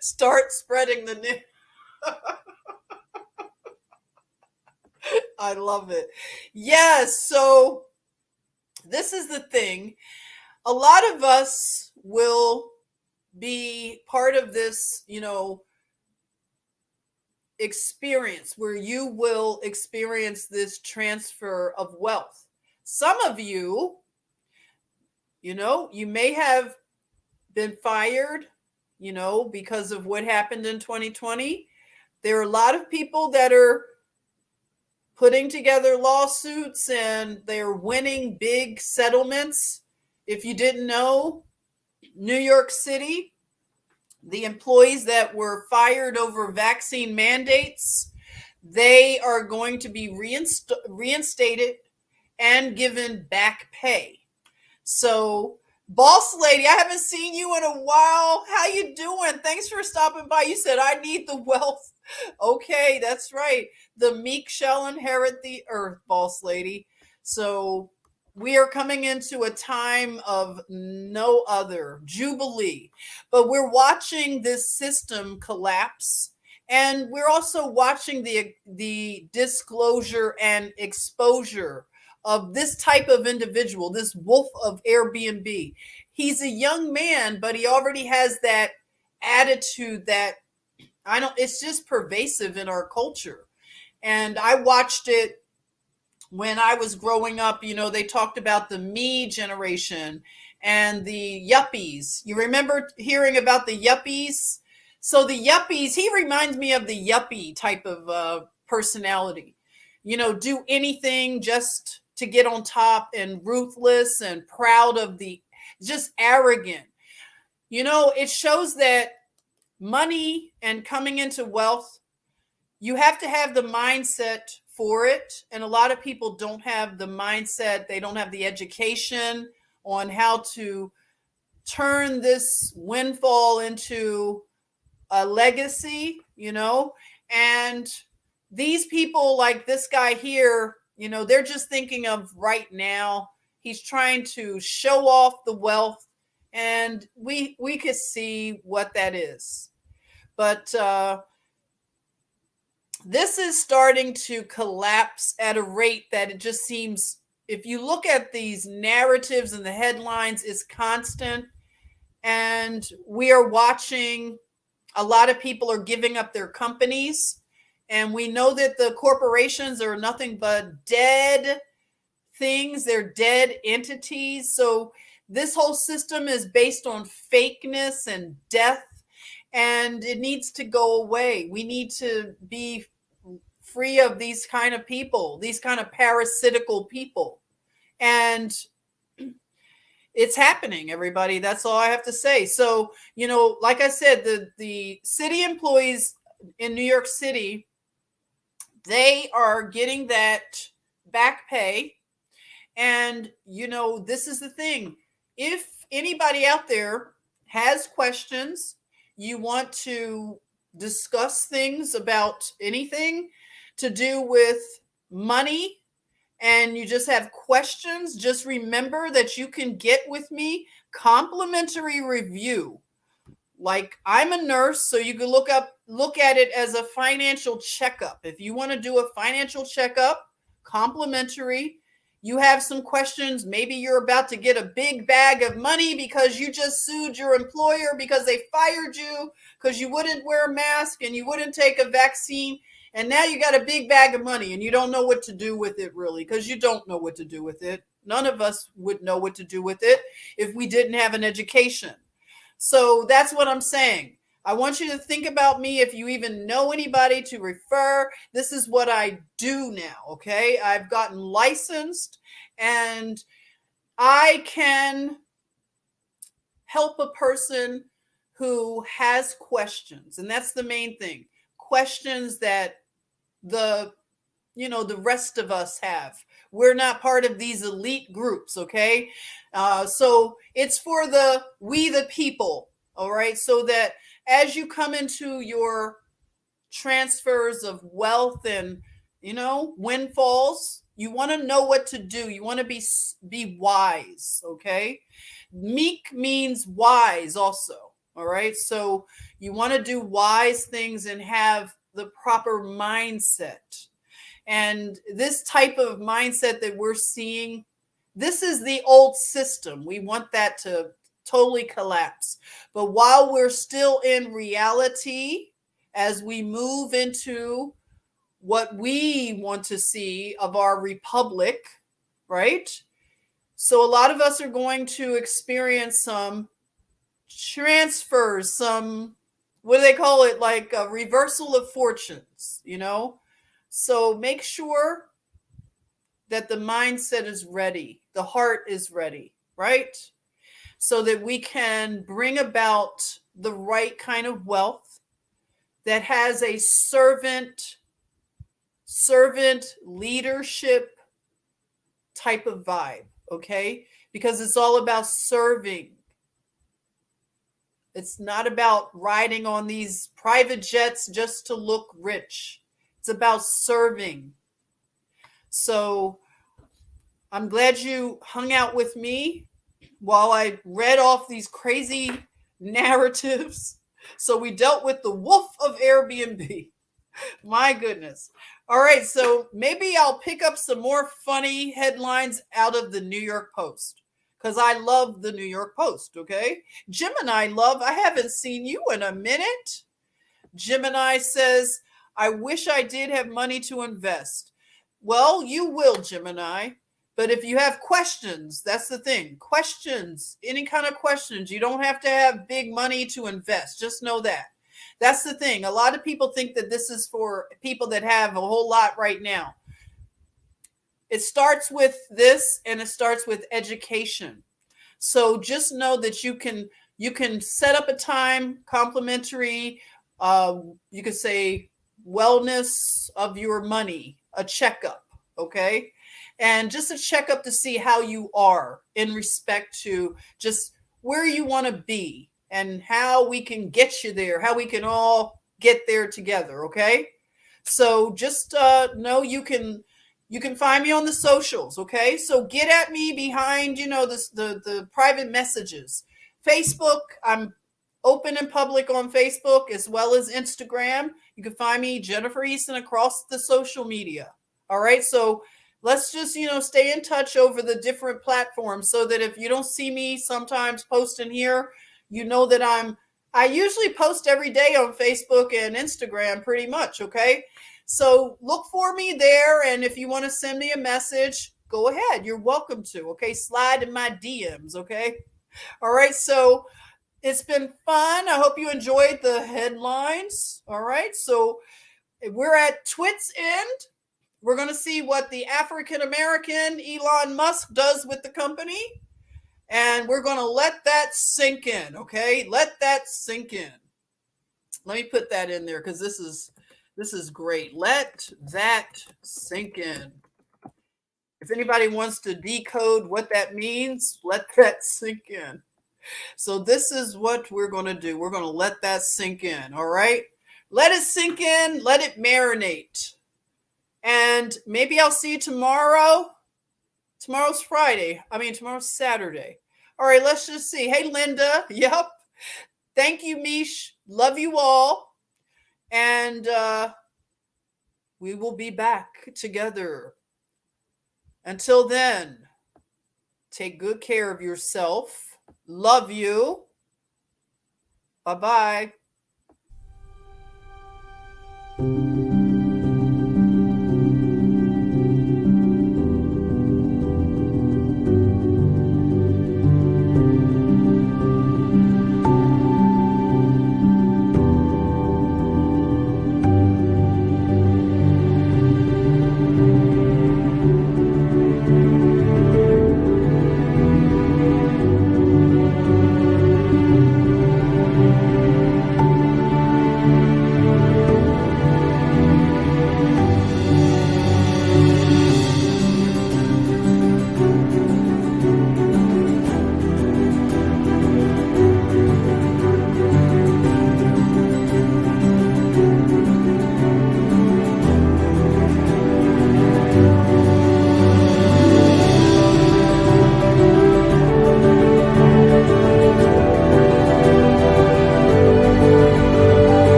start spreading the news. I love it. Yes, so this is the thing. A lot of us will be part of this, experience where you will experience this transfer of wealth. Some of you, you may have been fired, because of what happened in 2020. There are a lot of people that are putting together lawsuits and they're winning big settlements. If you didn't know, New York City, the employees that were fired over vaccine mandates, they are going to be reinstated and given back pay. So, boss lady, I haven't seen you in a while. How you doing? Thanks for stopping by. You said I need the wealth. Okay, that's right. The meek shall inherit the earth, boss lady. So we are coming into a time of no other jubilee, but we're watching this system collapse. And we're also watching the disclosure and exposure of this type of individual, this Wolf of Airbnb. He's a young man, but he already has that attitude that it's just pervasive in our culture. And I watched it when I was growing up. They talked about the me generation and the yuppies. You remember hearing about the yuppies? So the yuppies, he reminds me of the yuppie type of personality. Do anything just to get on top, and ruthless and proud of just arrogant. It shows that money and coming into wealth, you have to have the mindset for it. And a lot of people don't have the mindset. They don't have the education on how to turn this windfall into a legacy, and these people like this guy here, they're just thinking of right now. He's trying to show off the wealth, and we could see what that is. But this is starting to collapse at a rate that it just seems, if you look at these narratives and the headlines, is constant. And we are watching, a lot of people are giving up their companies. And we know that the corporations are nothing but dead things. They're dead entities. So this whole system is based on fakeness and death, and it needs to go away. We need to be free of these kind of people, these kind of parasitical people. And it's happening, everybody. That's all I have to say. So, like I said, the city employees in New York City, they are getting that back pay. And, this is the thing. If anybody out there has questions, you want to discuss things about anything to do with money, and you just have questions, just remember that you can get with me complimentary review. Like, I'm a nurse, so you can look at it as a financial checkup. If you want to do a financial checkup, complimentary. You have some questions. Maybe you're about to get a big bag of money because you just sued your employer because they fired you because you wouldn't wear a mask and you wouldn't take a vaccine. And now you got a big bag of money and you don't know what to do with it, really, because you don't know what to do with it. None of us would know what to do with it if we didn't have an education. So that's what I'm saying. I want you to think about me. If you even know anybody to refer, this is what I do now, okay? I've gotten licensed and I can help a person who has questions. And that's the main thing. Questions that the rest of us have. We're not part of these elite groups, okay? So it's for we the people, all right? So that as you come into your transfers of wealth and, windfalls, you want to know what to do. You want to be wise, okay? Meek means wise also, all right? So you want to do wise things and have the proper mindset. And this type of mindset that we're seeing, this is the old system. We want that to totally collapse. But while we're still in reality, as we move into what we want to see of our republic, right? So a lot of us are going to experience some transfers, some, what do they call it? Like a reversal of fortunes, So make sure that the mindset is ready. The heart is ready, right? So that we can bring about the right kind of wealth that has a servant leadership type of vibe, okay? Because it's all about serving. It's not about riding on these private jets just to look rich. It's about serving. So I'm glad you hung out with me while I read off these crazy narratives. So we dealt with the Wolf of Airbnb. My goodness. All right, so maybe I'll pick up some more funny headlines out of the New York Post because I love the New York Post. Okay, Gemini love. I haven't seen you in a minute. Gemini says, I wish I did have money to invest. Well, you will, Gemini. But if you have questions, that's the thing. Questions, any kind of questions. You don't have to have big money to invest. Just know that. That's the thing. A lot of people think that this is for people that have a whole lot right now. It starts with this and it starts with education. So just know that you can set up a time complimentary. You could say wellness of your money, a checkup, okay? And just a checkup to see how you are in respect to just where you want to be and how we can get you there, how we can all get there together, okay? So just know you can find me on the socials, okay? So get at me behind, the private messages. Facebook, I'm open and public on Facebook as well as Instagram. You can find me, Jennifer Easton, across the social media. All right, so let's just, stay in touch over the different platforms so that if you don't see me sometimes posting here, you know that I usually post every day on Facebook and Instagram pretty much, okay? So look for me there, and if you want to send me a message, go ahead. You're welcome to, okay? Slide in my DMs, okay? All right, so it's been fun. I hope you enjoyed the headlines. All right, so we're at Twit's end. We're going to see what the African-American Elon Musk does with the company, and we're going to let that sink in, okay? Let that sink in. Let me put that in there because this is great. Let that sink in. If anybody wants to decode what that means, let that sink in. So this is what we're going to do. We're going to let that sink in, all right? Let it sink in. Let it marinate. And maybe I'll see you tomorrow. Tomorrow's Friday. Tomorrow's Saturday. All right, let's just see. Hey, Linda. Yep. Thank you, Mish. Love you all. And we will be back together. Until then, take good care of yourself. Love you. Bye-bye.